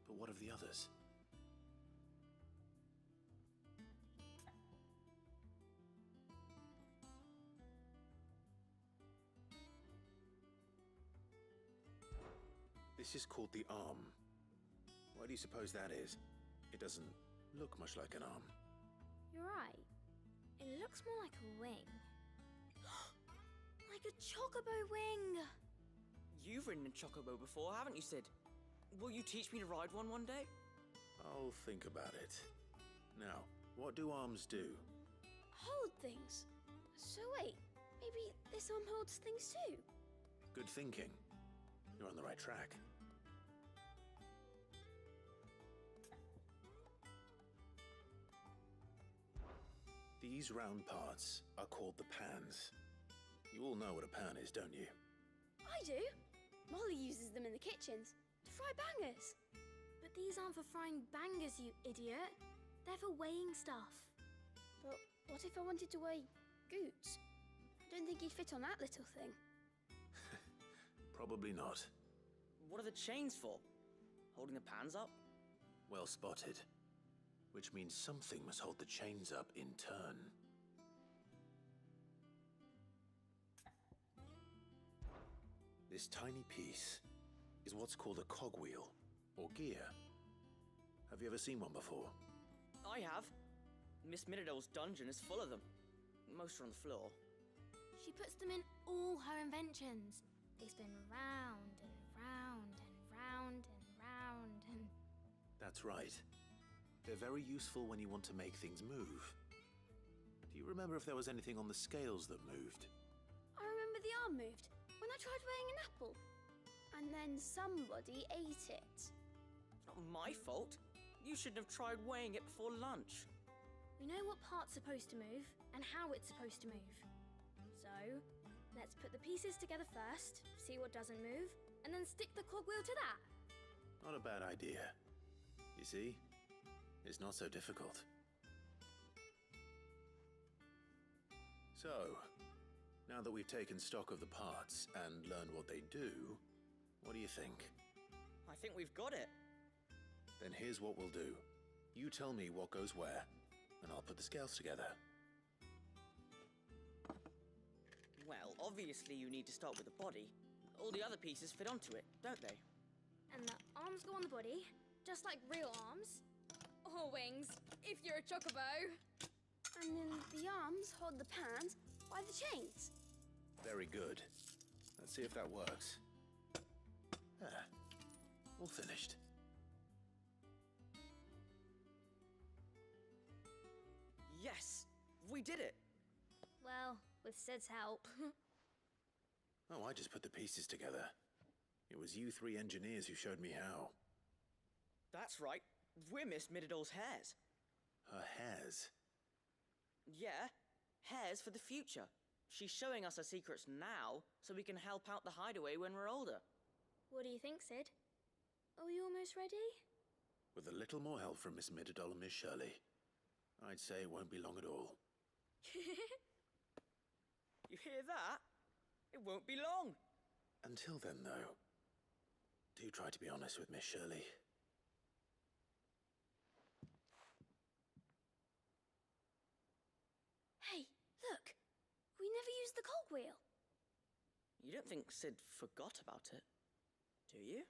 But what of the others? This is called the arm. Why do you suppose that is? It doesn't look much like an arm. You're right. It looks more like a wing. Like a chocobo wing! You've ridden a chocobo before, haven't you, Sid? Will you teach me to ride one day? I'll think about it. Now, what do arms do? Hold things. So wait, maybe this arm holds things too? Good thinking. You're on the right track. These round parts are called the pans. You all know what a pan is, don't you? I do. Molly uses them in the kitchens to fry bangers. But these aren't for frying bangers, you idiot. They're for weighing stuff. But what if I wanted to weigh goots? I don't think he'd fit on that little thing. Probably not. What are the chains for? Holding the pans up? Well spotted. Which means something must hold the chains up in turn. This tiny piece is what's called a cogwheel, or gear. Have you ever seen one before? I have. Miss Miradol's dungeon is full of them. Most are on the floor. She puts them in all her inventions. They spin round and round and round and round and... That's right. They're very useful when you want to make things move. Do you remember if there was anything on the scales that moved? I remember the arm moved when I tried weighing an apple. And then somebody ate it. Not my fault. You shouldn't have tried weighing it before lunch. We know what part's supposed to move and how it's supposed to move. So, let's put the pieces together first, see what doesn't move, and then stick the cogwheel to that. Not a bad idea. You see? It's not so difficult. So, now that we've taken stock of the parts and learned what they do, what do you think? I think we've got it. Then here's what we'll do. You tell me what goes where, and I'll put the scales together. Well, obviously you need to start with the body. All the other pieces fit onto it, don't they? And the arms go on the body, just like real arms. Or wings, if you're a chocobo. And then the arms hold the pans by the chains. Very good. Let's see if that works. There. All finished. Yes! We did it! Well, with Sid's help. Oh, I just put the pieces together. It was you three engineers who showed me how. That's right. We're Miss Miradol's hairs. Her hairs? Yeah, hairs for the future. She's showing us her secrets now, so we can help out the hideaway when we're older. What do you think, Sid? Are we almost ready? With a little more help from Miss Miradol and Miss Shirley, I'd say it won't be long at all. You hear that? It won't be long. Until then, though, do try to be honest with Miss Shirley. Hey, look! We never used the cogwheel. You don't think Sid forgot about it, do you?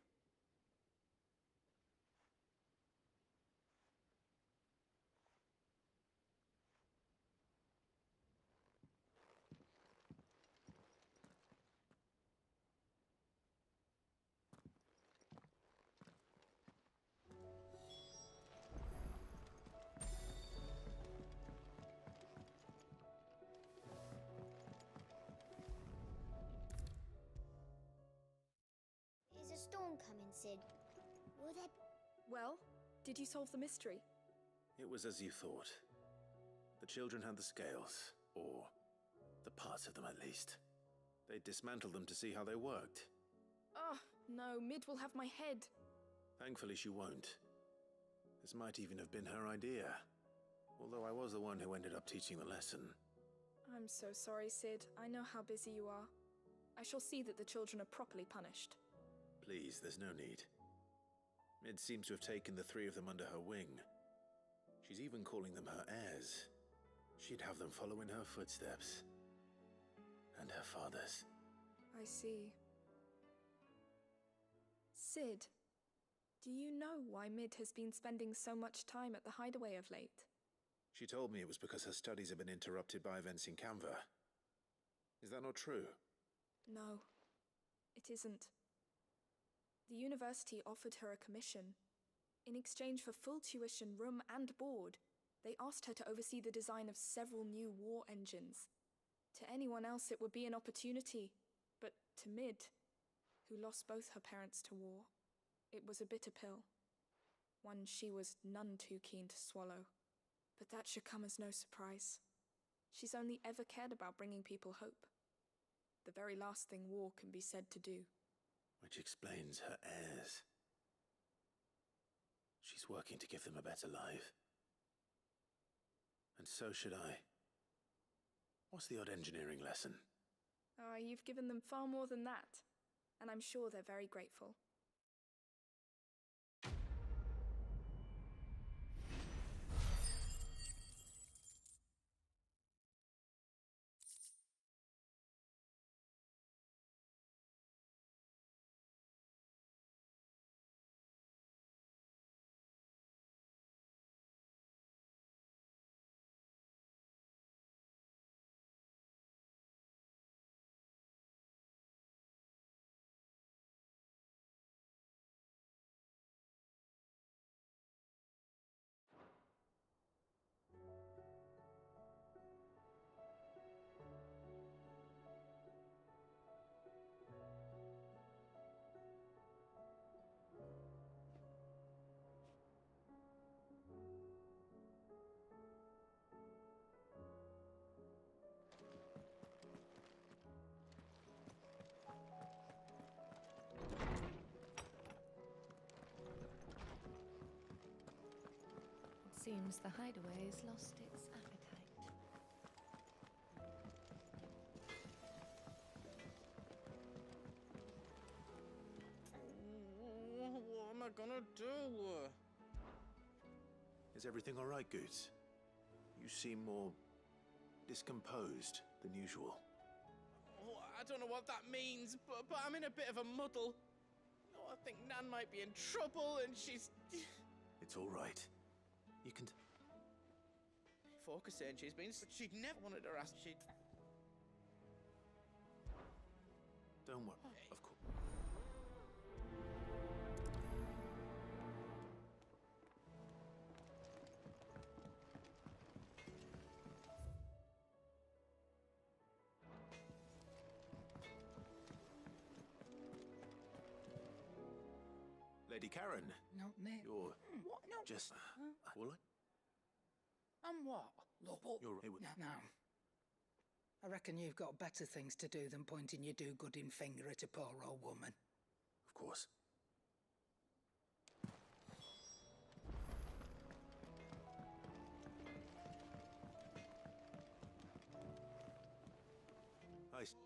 Is a storm coming, Sid? Will there... Well, did you solve the mystery? It was as you thought. The children had the scales, or the parts of them at least. They dismantled them to see how they worked. Oh, no, Mid will have my head. Thankfully she won't. This might even have been her idea. Although I was the one who ended up teaching the lesson. I'm so sorry, Sid. I know how busy you are. I shall see that the children are properly punished. Please, there's no need. Mid seems to have taken the three of them under her wing. She's even calling them her heirs. She'd have them follow in her footsteps. And her father's. I see. Sid, do you know why Mid has been spending so much time at the hideaway of late? She told me it was because her studies have been interrupted by events in Canva. Is that not true? No, it isn't. The university offered her a commission. In exchange for full tuition, room and board, they asked her to oversee the design of several new war engines. To anyone else it would be an opportunity, But to Mid, who lost both her parents to war, it was a bitter pill. One she was none too keen to swallow. But that should come as no surprise. She's only ever cared about bringing people hope. The very last thing war can be said to do. Which explains her heirs. She's working to give them a better life. And so should I. What's the odd engineering lesson? Oh, you've given them far more than that. And I'm sure they're very grateful. Seems the hideaway has lost its appetite. What am I gonna do? Is everything all right, Goots? You seem more discomposed than usual. Oh, I don't know what that means, but I'm in a bit of a muddle. Oh, I think Nan might be in trouble, and she's... It's all right. You can... Focus saying she's been... But she'd never wanted her ass. She'd... Don't worry. Of course. Lady Karen. Not me. You're... What? No. Just... All right? And what? Look, You're right. No. I reckon you've got better things to do than pointing your do-gooding finger at a poor old woman. Of course.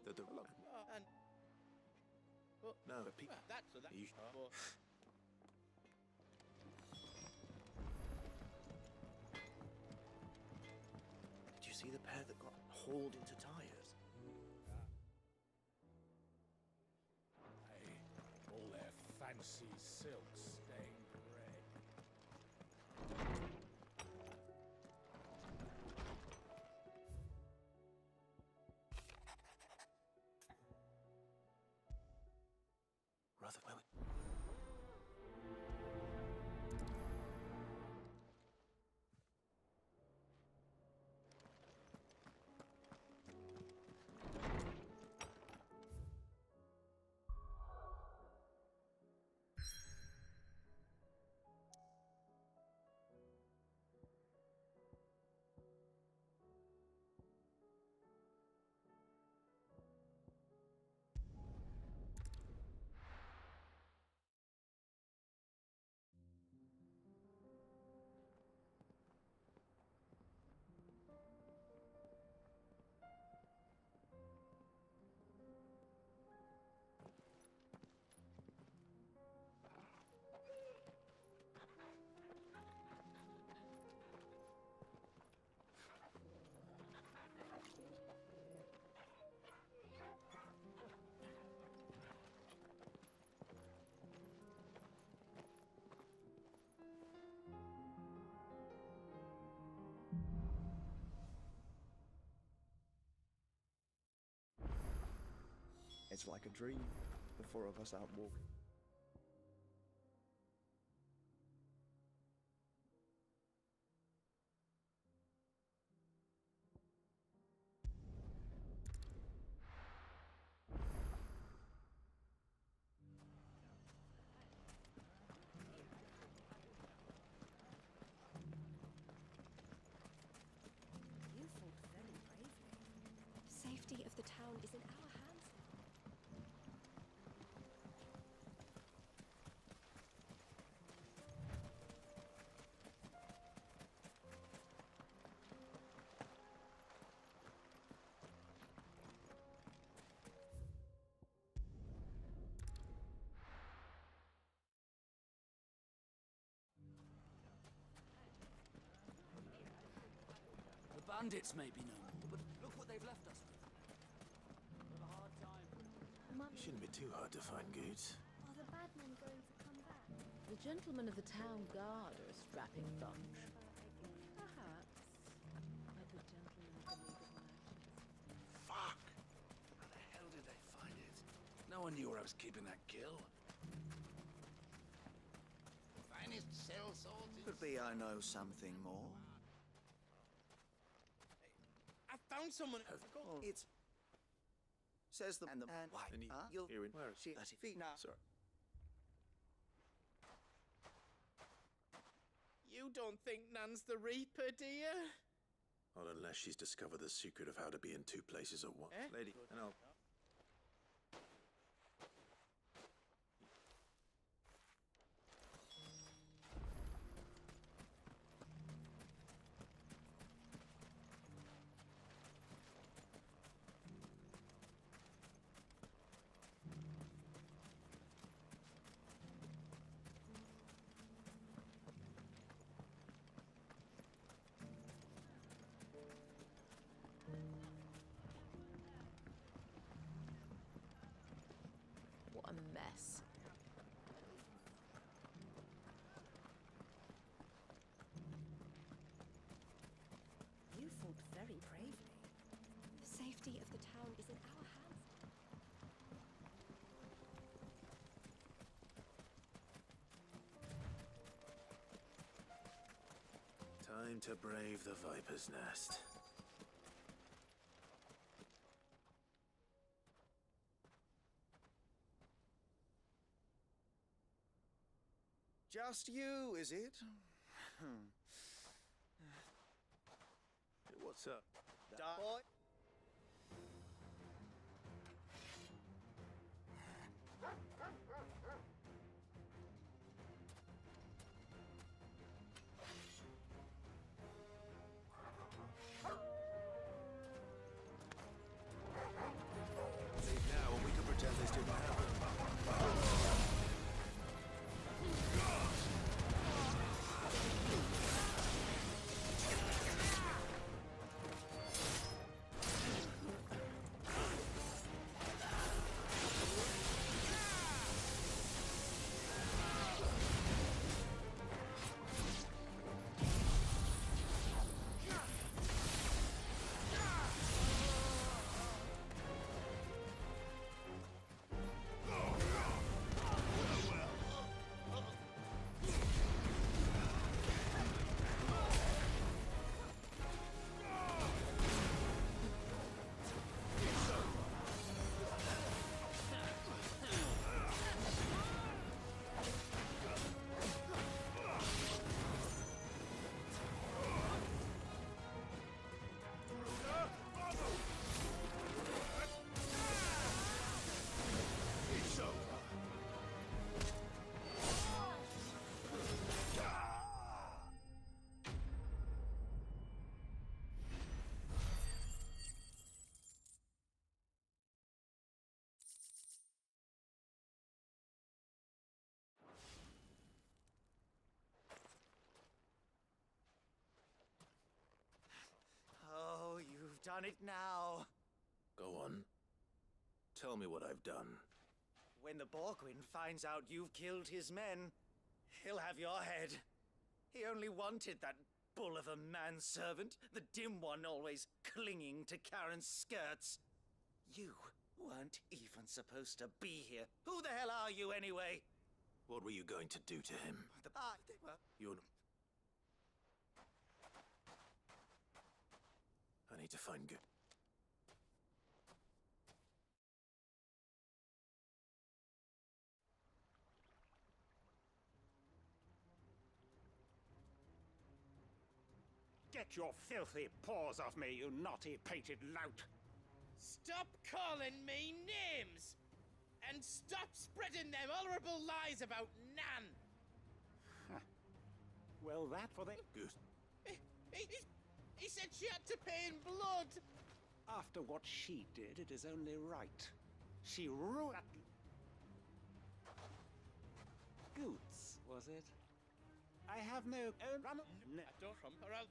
Look, and... Well, no, but people... That's... So that... You... Did you see the pair that got hauled into tires? Hey, all their fancy silks stained red. Rather well. It's like a dream, the four of us out walking. the town is in our hands. The bandits may be no more, but look what they've left us with. It shouldn't be too hard to find goods. Are the bad men going to come back? The gentlemen of the town guard are a strapping bunch. Perhaps a good gentleman of the League of Merchants. Fuck! How the hell did they find it? No one knew where I was keeping that kill. Finest cell swords. Could be I know something more. I found someone. It's says the and Why? you'll Hearing. Where is she feet now. Sorry. You don't think Nan's the Reaper, do you? Not unless she's discovered the secret of how to be in two places at once. Eh? Lady, and I'll... What a mess. You fought very bravely. The safety of the town is in our hands. Time to brave the Viper's Nest. Just you, is it? What's up? Boy. Leave now and we can pretend this didn't happen. Oh, you've done it now. Go on. Tell me what I've done. When the Borgwyn finds out you've killed his men, he'll have your head. He only wanted that bull of a manservant, the dim one always clinging to Karen's skirts. You weren't even supposed to be here. Who the hell are you anyway? What were you going to do to him? You're... I need to find good. Get your filthy paws off me, you naughty painted lout! Stop calling me names! And stop spreading them horrible lies about Nan! Well, that for the goose. He said she had to pay in blood! After what she did, it is only right. She ruined... Goots, was it? I have no... I don't trump her out.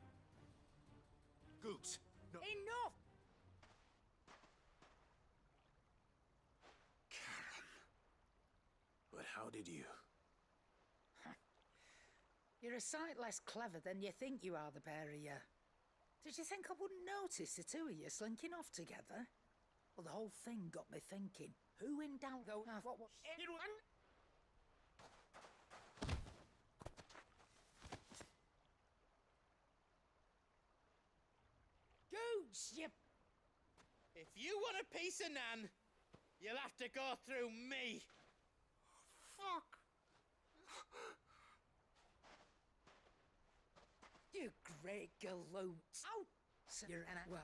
Goots! No. Enough! But how did you? You're a sight less clever than you think you are, the pair of you. Did you think I wouldn't notice the two of you slinking off together? Well, the whole thing got me thinking. Who in Dalgo... what... Gooch, you... If you want a piece of Nan, you'll have to go through me. Fuck! You great galoot. Ow! You're an... Well,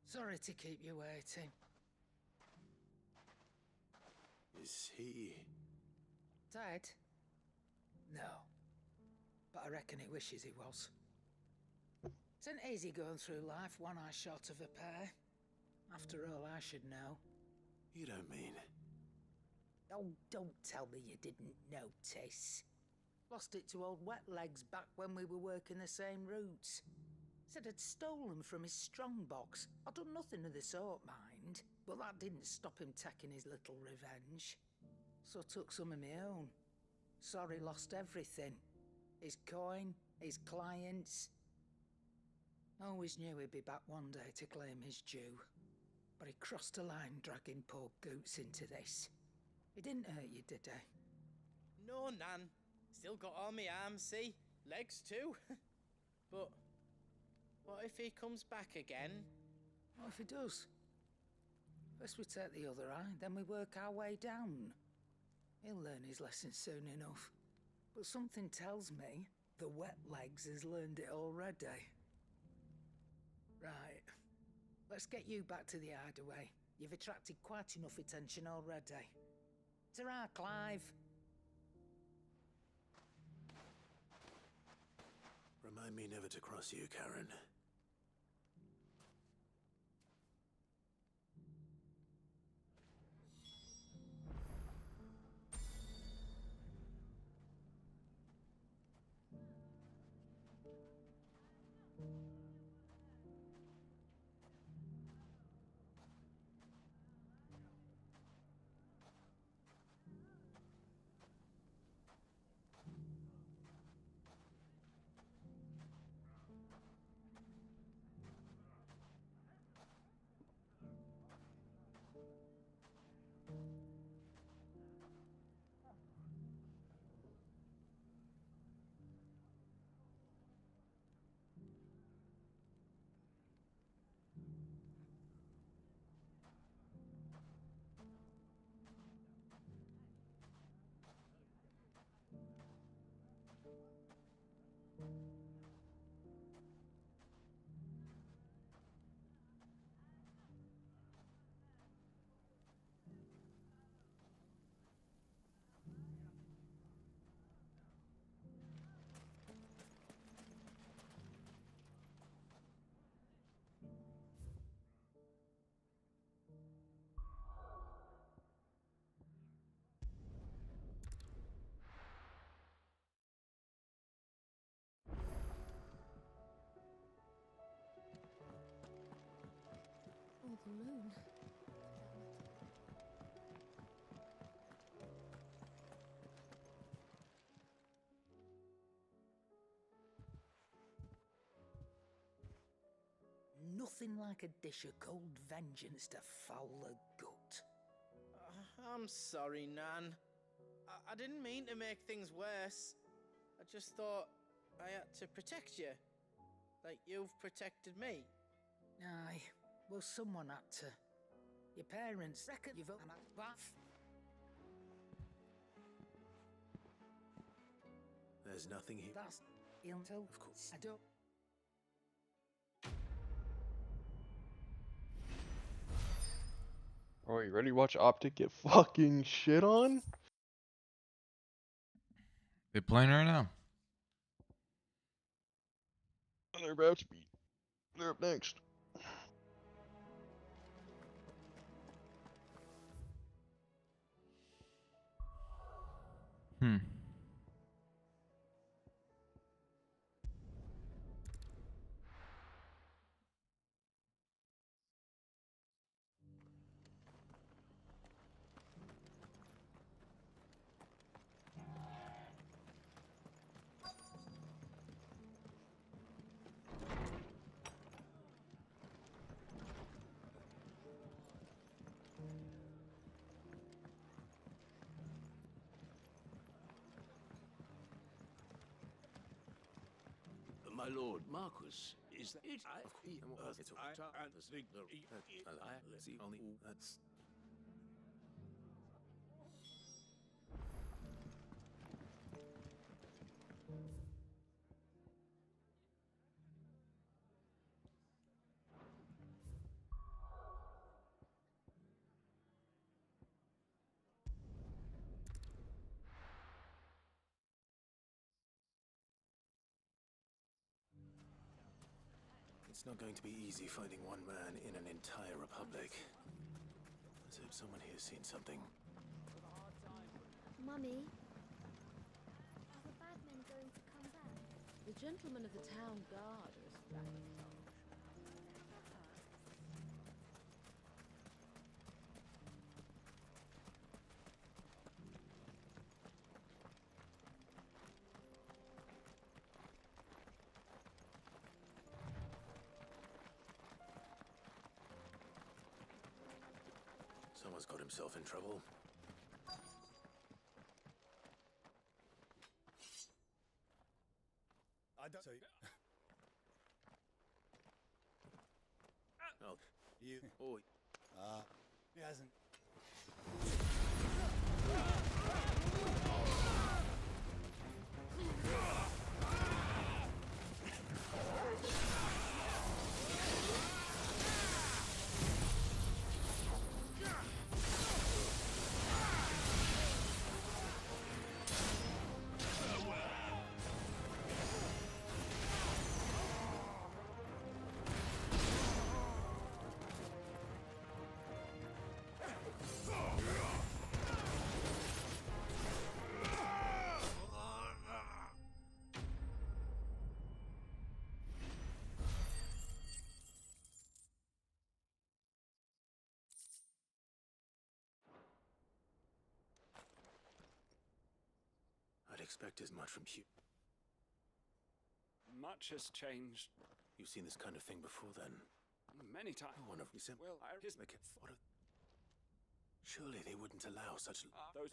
sorry to keep you waiting. Is he... Dead? No. But I reckon he wishes he was. It isn't easy going through life one eye short of a pair. After all, I should know. You don't mean... Oh, don't tell me you didn't notice. Lost it to old Wet Legs back when we were working the same routes. Said I'd stolen from his strongbox. I'd done nothing of the sort, mind. But that didn't stop him taking his little revenge. So I took some of my own. Sorry, lost everything. His coin, his clients. Always knew he'd be back one day to claim his due. But he crossed a line dragging poor Goots into this. He didn't hurt you, did he? No, Nan. Still got all my arms, see? Legs too. But what if he comes back again? What if he does? First we take the other eye, then we work our way down. He'll learn his lesson soon enough. But something tells me the Wet Legs has learned it already. Right. Let's get you back to the hideaway. You've attracted quite enough attention already. Ta-ra, Clive. Remind me never to cross you, Karen. Oh, the moon. Nothing like a dish of cold vengeance to foul a gut. I'm sorry, Nan. I didn't mean to make things worse. I just thought I had to protect you. Like you've protected me. Aye. Well, someone had to. Your parents reckon you've opened that. There's nothing here. That's until. Of course. I don't. Alright, you ready to watch Optic get fucking shit on? They playing right now. They're about to be. They're up next. Hmm. My lord, Marquis, is that it? See, only that's. It's not going to be easy finding one man in an entire republic. Let's hope someone here's seen something. Mummy, are the bad men going to come back? The gentlemen of the town guard are strapping up. Someone's got himself in trouble. I don't say. Oh, you. Oh. He hasn't. I'd expect as much from you. Much has changed. You've seen this kind of thing before, then? Many times. One of you said, well, here's my surely they wouldn't allow such those.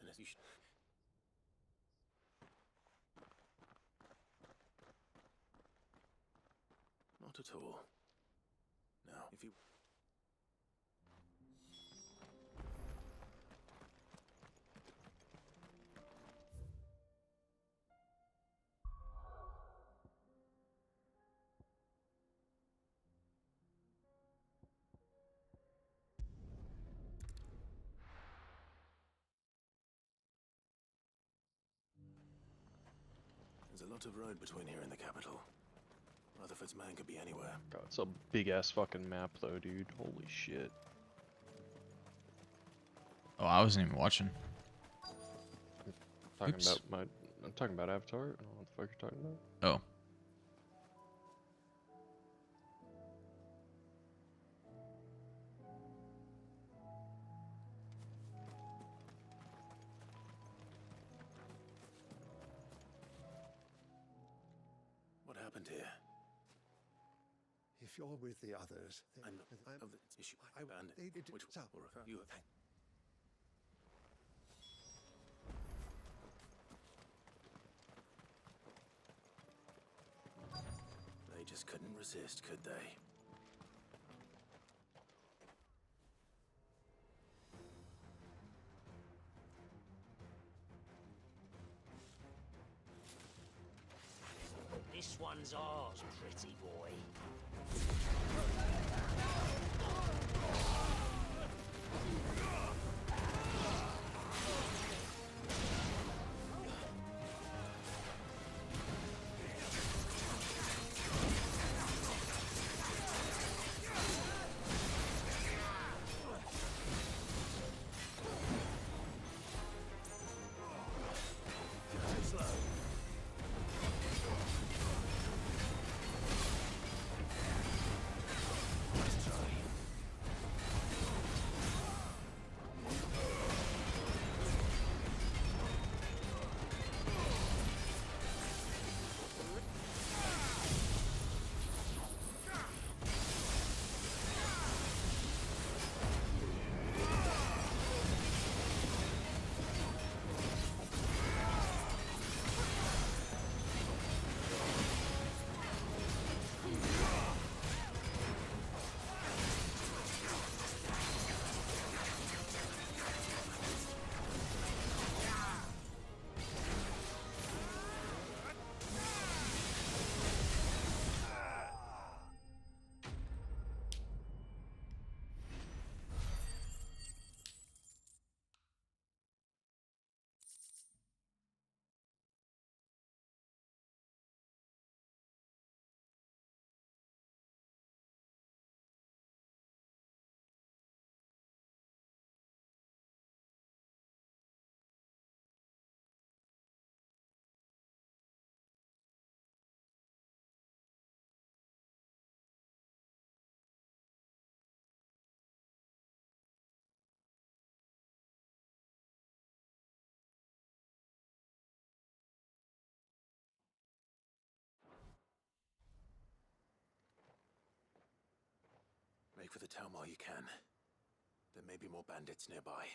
Not at all. Now, if you. There's a lot of road between here and the capital. Rutherford's man could be anywhere. God, it's a big ass fucking map though, dude. Holy shit. Oh, I wasn't even watching. I'm talking about Avatar. I don't know what the fuck you're talking about. Oh. What happened here? If you're with the others, I'm of the issue. I banned it. Which or you have. They just couldn't resist, could they? one's ours, pretty boy. Make for the town while you can. There may be more bandits nearby.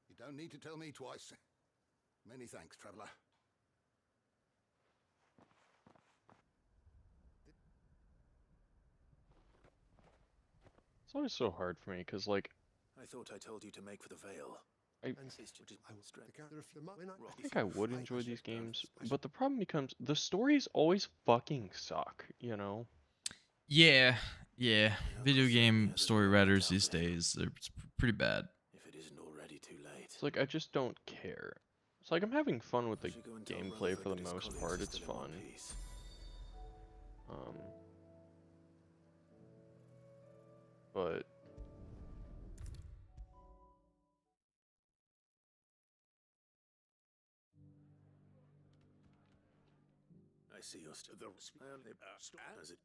You don't need to tell me twice. Many thanks, traveler. It's always so hard for me, because, like... I thought I told you to make for the Vale. I think I would enjoy these games, but the problem becomes the stories always fucking suck, you know? Yeah, yeah. Video game story writers these days, they're pretty bad. If it isn't already too late. It's like, I just don't care. It's like, I'm having fun with the gameplay for the most part, it's fun. But... I see you're still as it.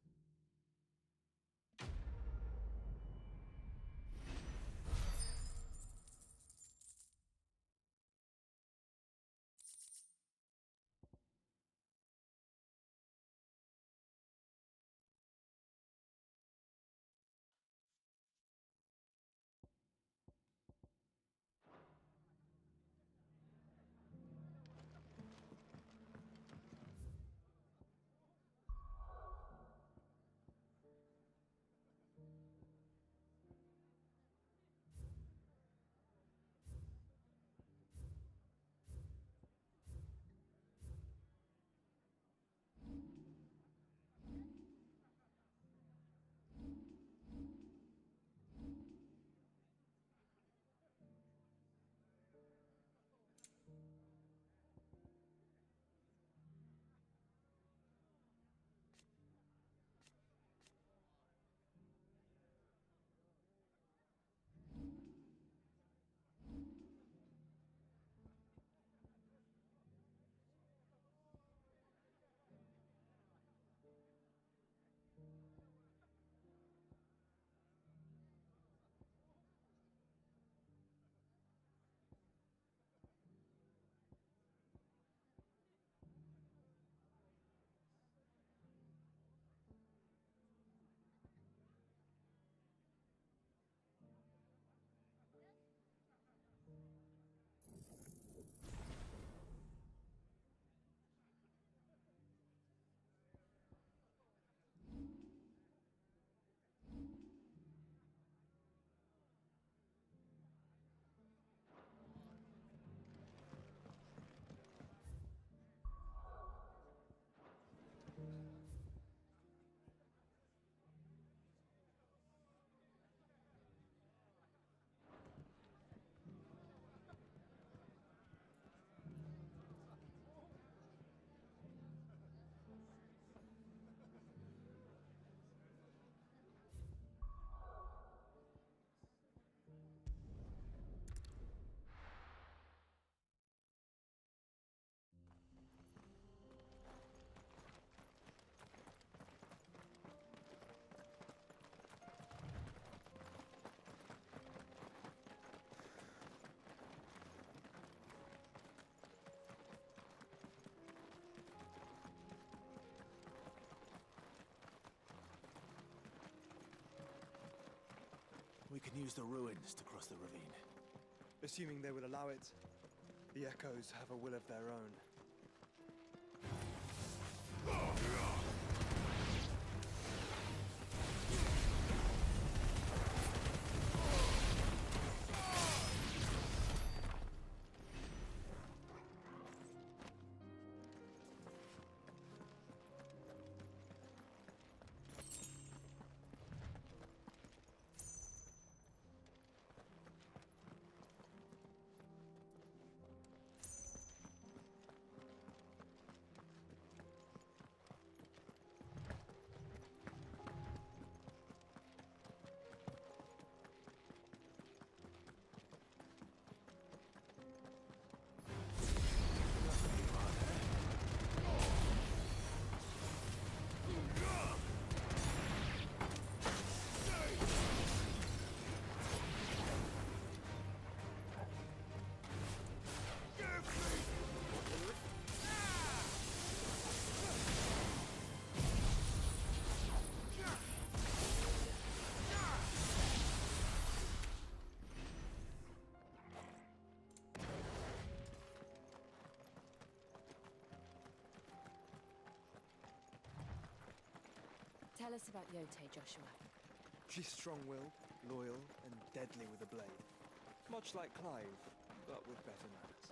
can use the ruins to cross the ravine. Assuming they will allow it, the echoes have a will of their own. Tell us about Yote, Joshua. She's strong-willed, loyal, and deadly with a blade. Much like Clive, but with better manners.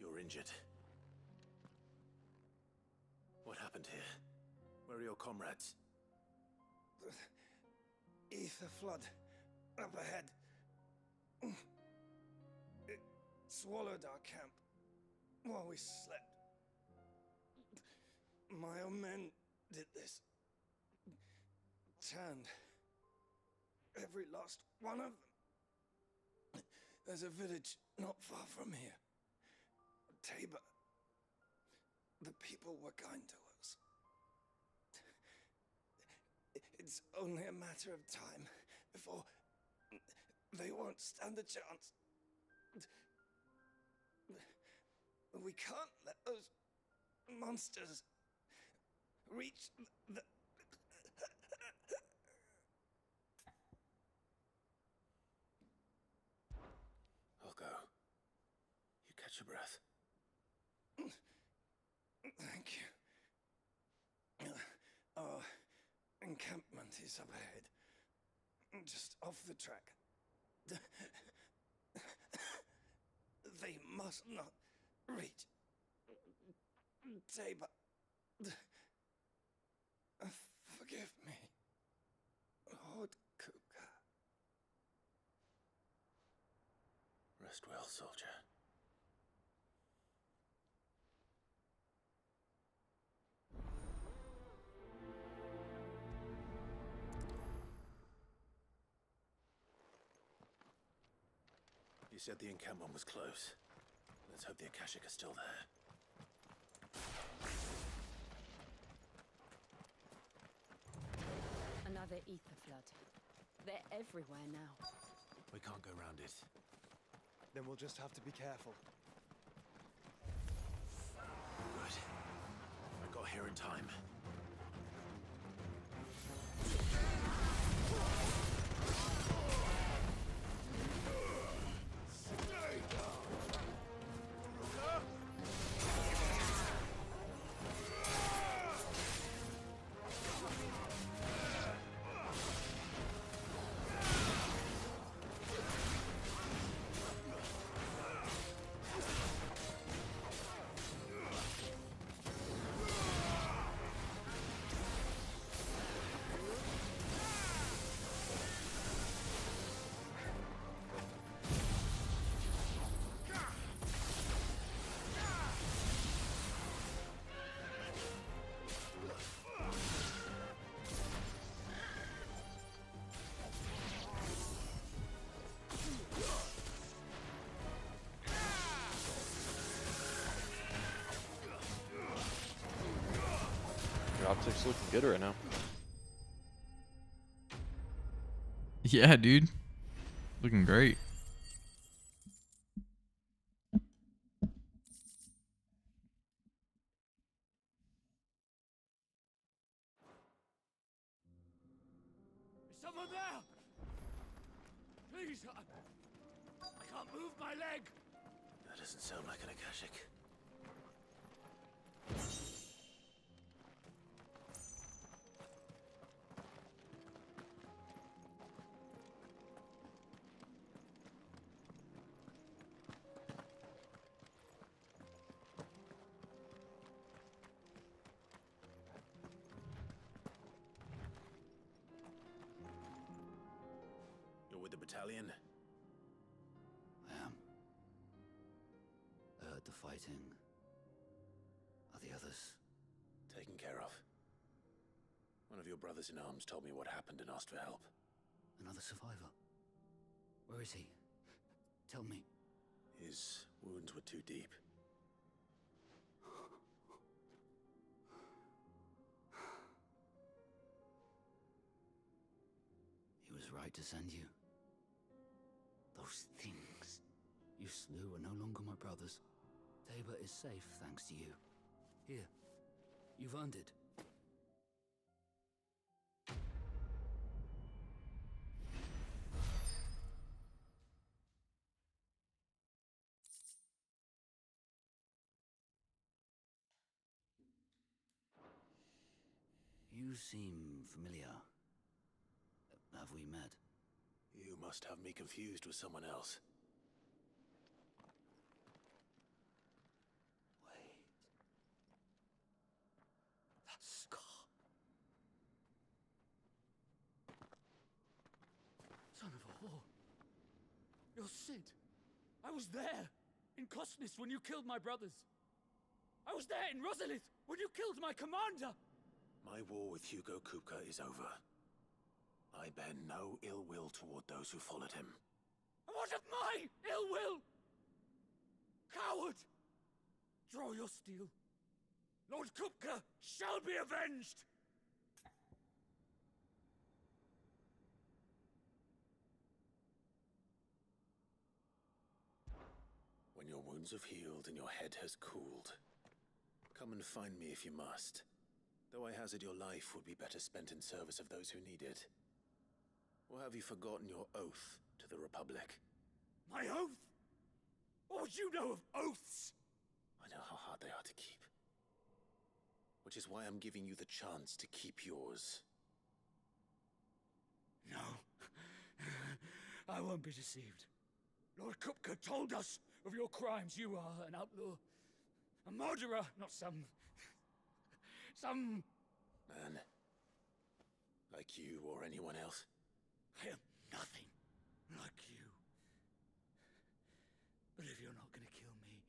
You're injured. What happened here? Where are your comrades? Ether flood up ahead. It swallowed our camp while we slept. My own men did this. Turned every last one of them. There's a village not far from here. Tabor. The people were kind to us. It's only a matter of time before they won't stand a chance. We can't let those monsters reach the... I'll go. You catch your breath. Thank you. Our encampment is up ahead, just off the track. They must not reach Tabor. Forgive me, Lord Kuka. Rest well, soldier. You said the encampment was close. Let's hope the Akashic are still there. Another ether flood. They're everywhere now. We can't go round it. Then we'll just have to be careful. Good. I got here in time. Optics looking good right now. Yeah, dude. Looking great. Is someone there? Please, I can't move my leg. That doesn't sound like an Akashic. You're with the battalion? I am. I heard the fighting. Are the others? Taken care of. One of your brothers in arms told me what happened and asked for help. Another survivor? Where is he? Tell me. His wounds were too deep. He was right to send you. Those things you slew are no longer my brothers. Tabor is safe thanks to you. Here, you've earned it. You seem familiar. Have we met? You must have me confused with someone else. Wait. That scar. Son of a whore. You're Sid. I was there in Kosnis when you killed my brothers. I was there in Rosalith when you killed my commander. My war with Hugo Kupka is over. I bear no ill will toward those who followed him. And what of my ill will? Coward! Draw your steel. Lord Kupka shall be avenged! When your wounds have healed and your head has cooled, come and find me if you must. Though I hazard your life would be better spent in service of those who need it. Or have you forgotten your oath to the Republic? My oath? What would you know of oaths? I know how hard they are to keep. Which is why I'm giving you the chance to keep yours. No. I won't be deceived. Lord Kupka told us of your crimes. You are an outlaw. A murderer, not some man. Like you or anyone else. I am nothing like you. But if you're not gonna kill me,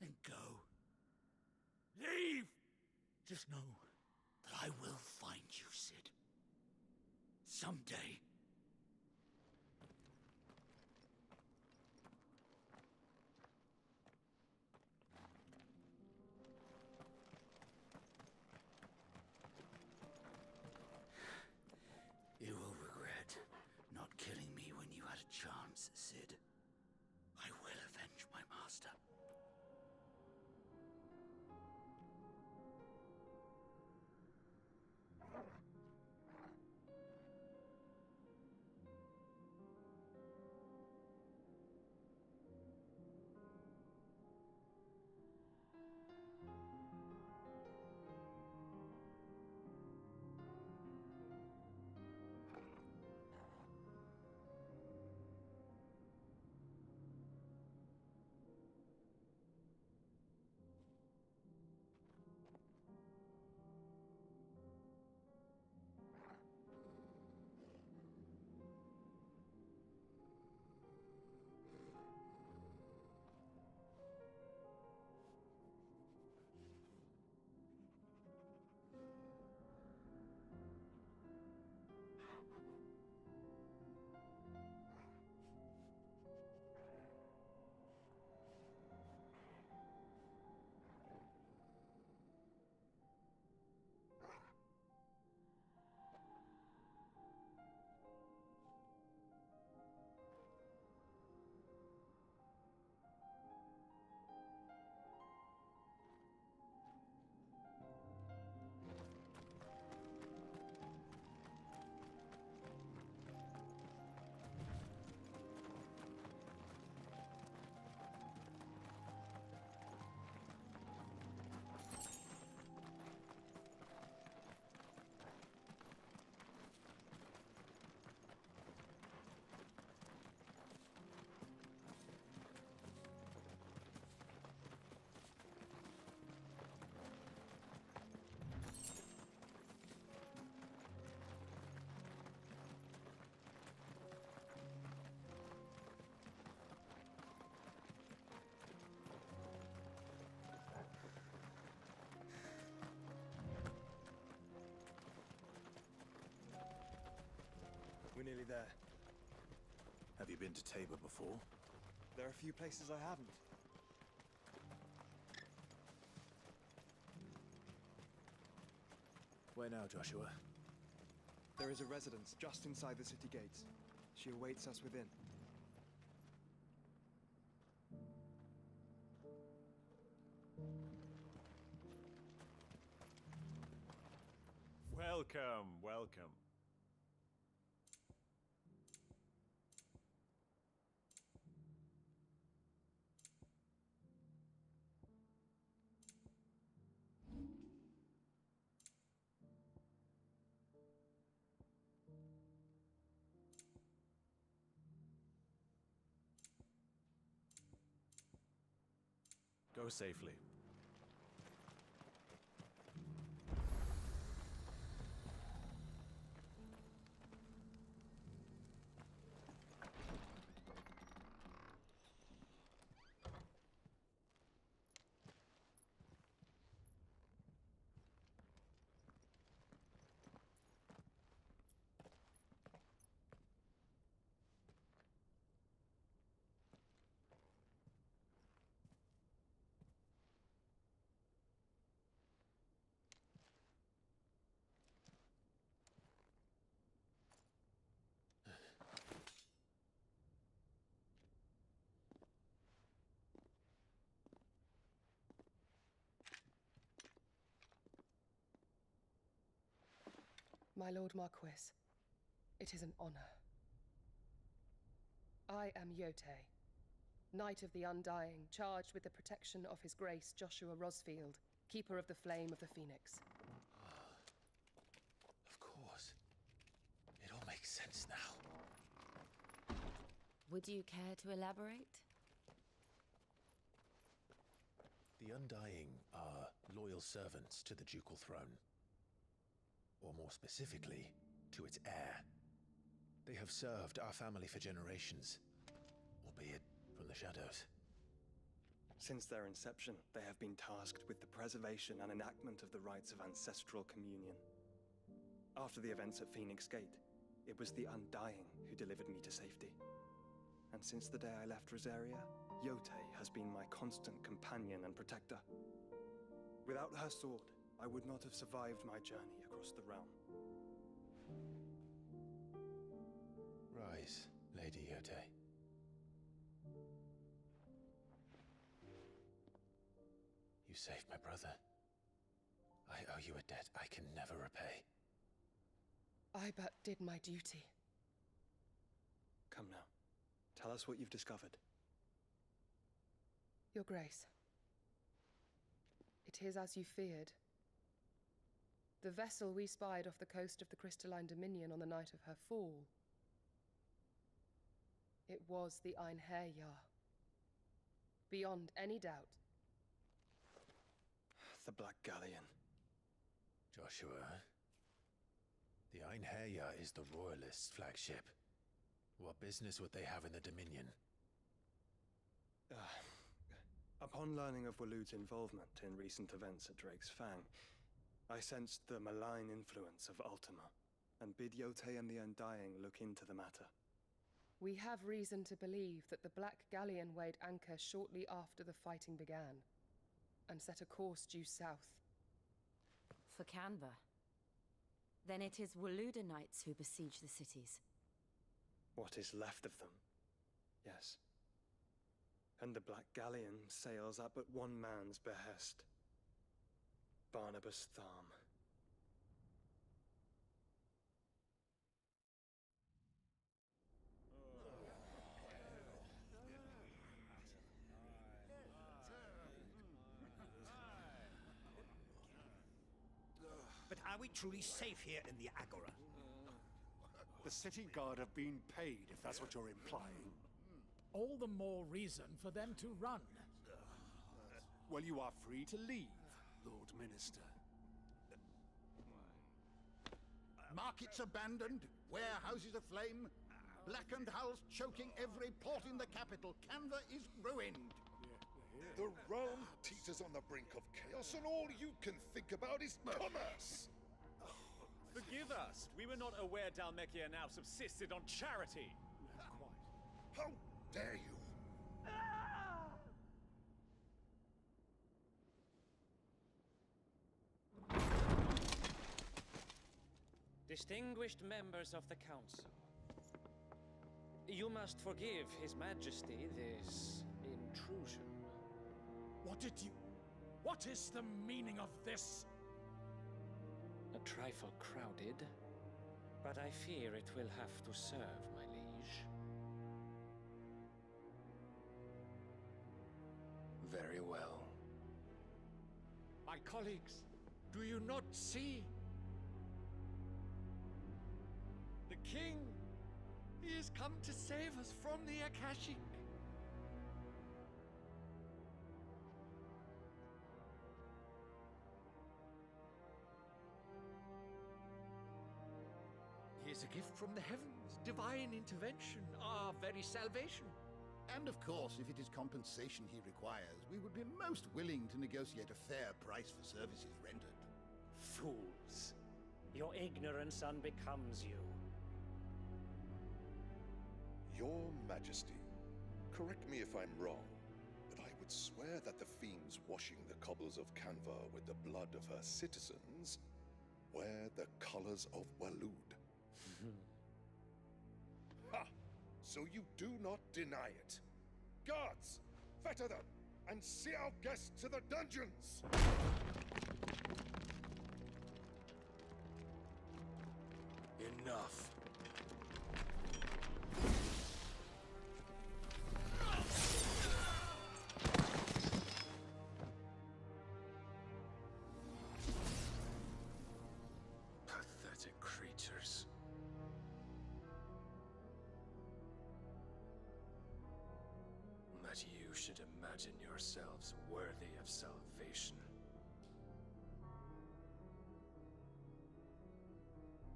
then go. Leave! Just know that I will find you, Sid. Someday. You will regret not killing me when you had a chance, Sid. I will avenge my master. We're nearly there. Have you been to Tabor before? There are a few places I haven't. Where now, Joshua? There is a residence just inside the city gates. She awaits us within. Welcome, welcome. Go safely. My Lord Marquis, it is an honor. I am Yotei, Knight of the Undying, charged with the protection of His Grace Joshua Rosfield, Keeper of the Flame of the Phoenix. Of course. It all makes sense now. Would you care to elaborate? The Undying are loyal servants to the ducal throne. Or more specifically, to its heir. They have served our family for generations, albeit from the shadows. Since their inception, they have been tasked with the preservation and enactment of the rites of ancestral communion. After the events at Phoenix Gate, it was the Undying who delivered me to safety. And since the day I left Rosaria, Yotei has been my constant companion and protector. Without her sword, I would not have survived my journey across the realm. Rise, Lady Yotei. You saved my brother. I owe you a debt I can never repay. I but did my duty. Come now. Tell us what you've discovered. Your Grace. It is as you feared. The vessel we spied off the coast of the Crystalline Dominion on the night of her fall. It was the Einherjar. Beyond any doubt. The Black Galleon. Joshua, the Einherjar is the Royalists' flagship. What business would they have in the Dominion? Upon learning of Waloed's involvement in recent events at Drake's Fang, I sensed the malign influence of Ultima, and bid Yotei and the Undying look into the matter. We have reason to believe that the Black Galleon weighed anchor shortly after the fighting began, and set a course due south. For Canva. Then it is Waloeda Knights who besiege the cities. What is left of them, yes. And the Black Galleon sails at but one man's behest. Barnabas Tharm. But are we truly safe here in the Agora? The city guard have been paid, if that's what you're implying. All the more reason for them to run. Well, you are free to leave, Lord Minister. Markets abandoned, warehouses aflame, blackened hulls choking every port in the capital. Canva is ruined. The realm teeters on the brink of chaos, and all you can think about is commerce. Forgive us. We were not aware Dhalmekia now subsisted on charity. How dare you? Distinguished members of the council, you must forgive His Majesty this intrusion. What is the meaning of this? A trifle crowded, but I fear it will have to serve, my liege. Very well. My colleagues, do you not see? The king! He has come to save us from the Akashic. He is a gift from the heavens, divine intervention, our very salvation. And of course, if it is compensation he requires, we would be most willing to negotiate a fair price for services rendered. Fools! Your ignorance unbecomes you. Your Majesty, correct me if I'm wrong, but I would swear that the fiends washing the cobbles of Canva with the blood of her citizens wear the colors of Waloed. Ha! So you do not deny it. Guards, fetter them, and see our guests to the dungeons! Enough. Pathetic creatures. That you should imagine yourselves worthy of salvation.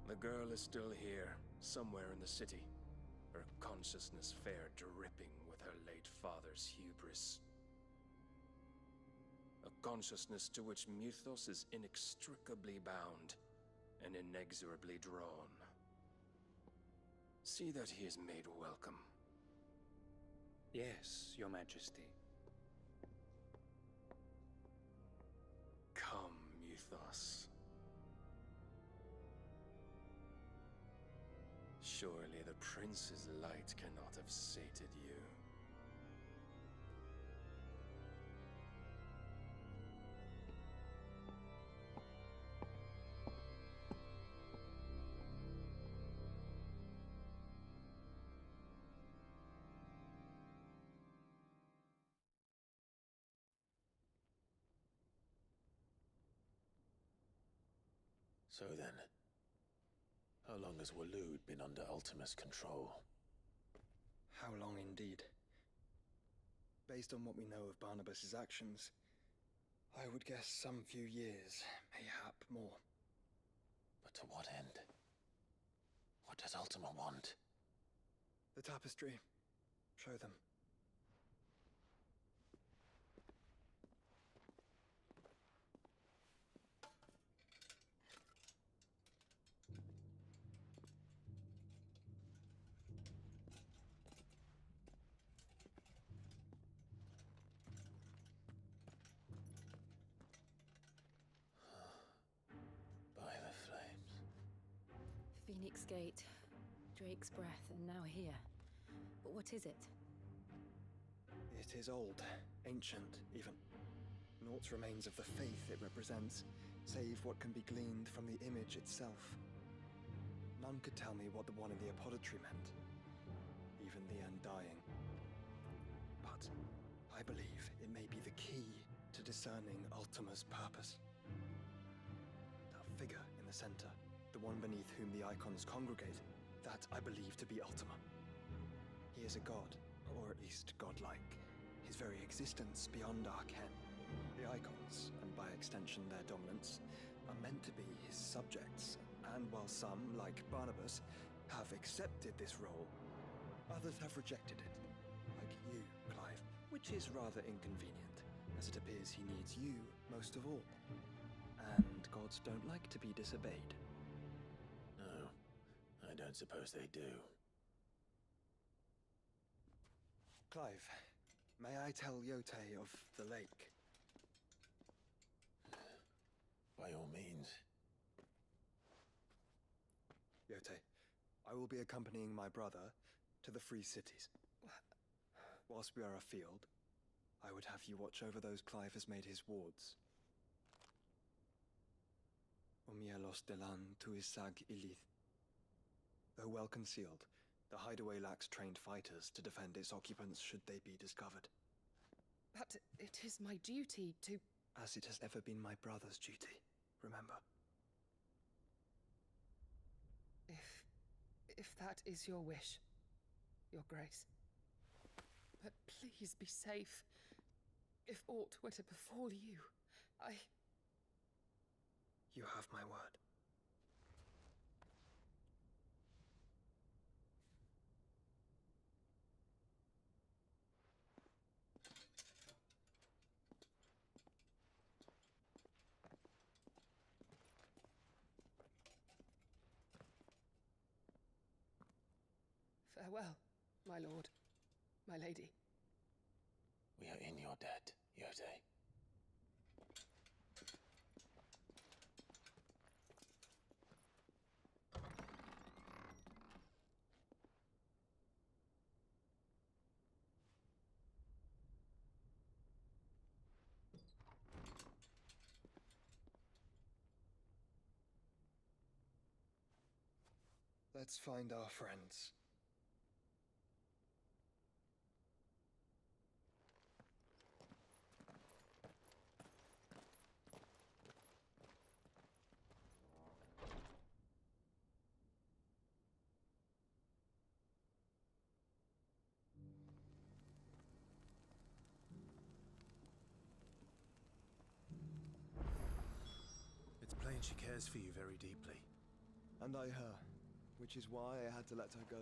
The girl is still here, somewhere in the city, her consciousness fair dripping with her late father's hubris. A consciousness to which Mythos is inextricably bound and inexorably drawn. See that he is made welcome. Yes, Your Majesty. Come, Mythos. Surely the prince's light cannot have sated you. So then, how long has Waloed been under Ultima's control? How long indeed? Based on what we know of Barnabas's actions, I would guess some few years, mayhap more. But to what end? What does Ultima want? The tapestry. Show them. Phoenix Gate, Drake's Breath, and now here. But what is it? It is old, ancient, even. Naught remains of the faith it represents, save what can be gleaned from the image itself. None could tell me what the one in the apothecary meant, even the Undying. But I believe it may be the key to discerning Ultima's purpose. That figure in the center, the one beneath whom the icons congregate, that I believe to be Ultima. He is a god, or at least godlike, his very existence beyond our ken. The icons, and by extension their dominance, are meant to be his subjects, and while some, like Barnabas, have accepted this role, others have rejected it, like you, Clive, which is rather inconvenient, as it appears he needs you most of all. And gods don't like to be disobeyed. don't suppose they do. Clive, may I tell Yotei of the lake? By all means. Yotei, I will be accompanying my brother to the Free Cities. Whilst we are afield, I would have you watch over those Clive has made his wards. Omielos delan tuisag ilith. Though well concealed, the hideaway lacks trained fighters to defend its occupants should they be discovered. But it is my duty to... As it has ever been my brother's duty, remember. If that is your wish, Your Grace. But please be safe. If aught were to befall you, You have my word. Farewell, my lord, my lady. We are in your debt, Yotei. Let's find our friends. It's plain she cares for you very deeply. And I her, which is why I had to let her go.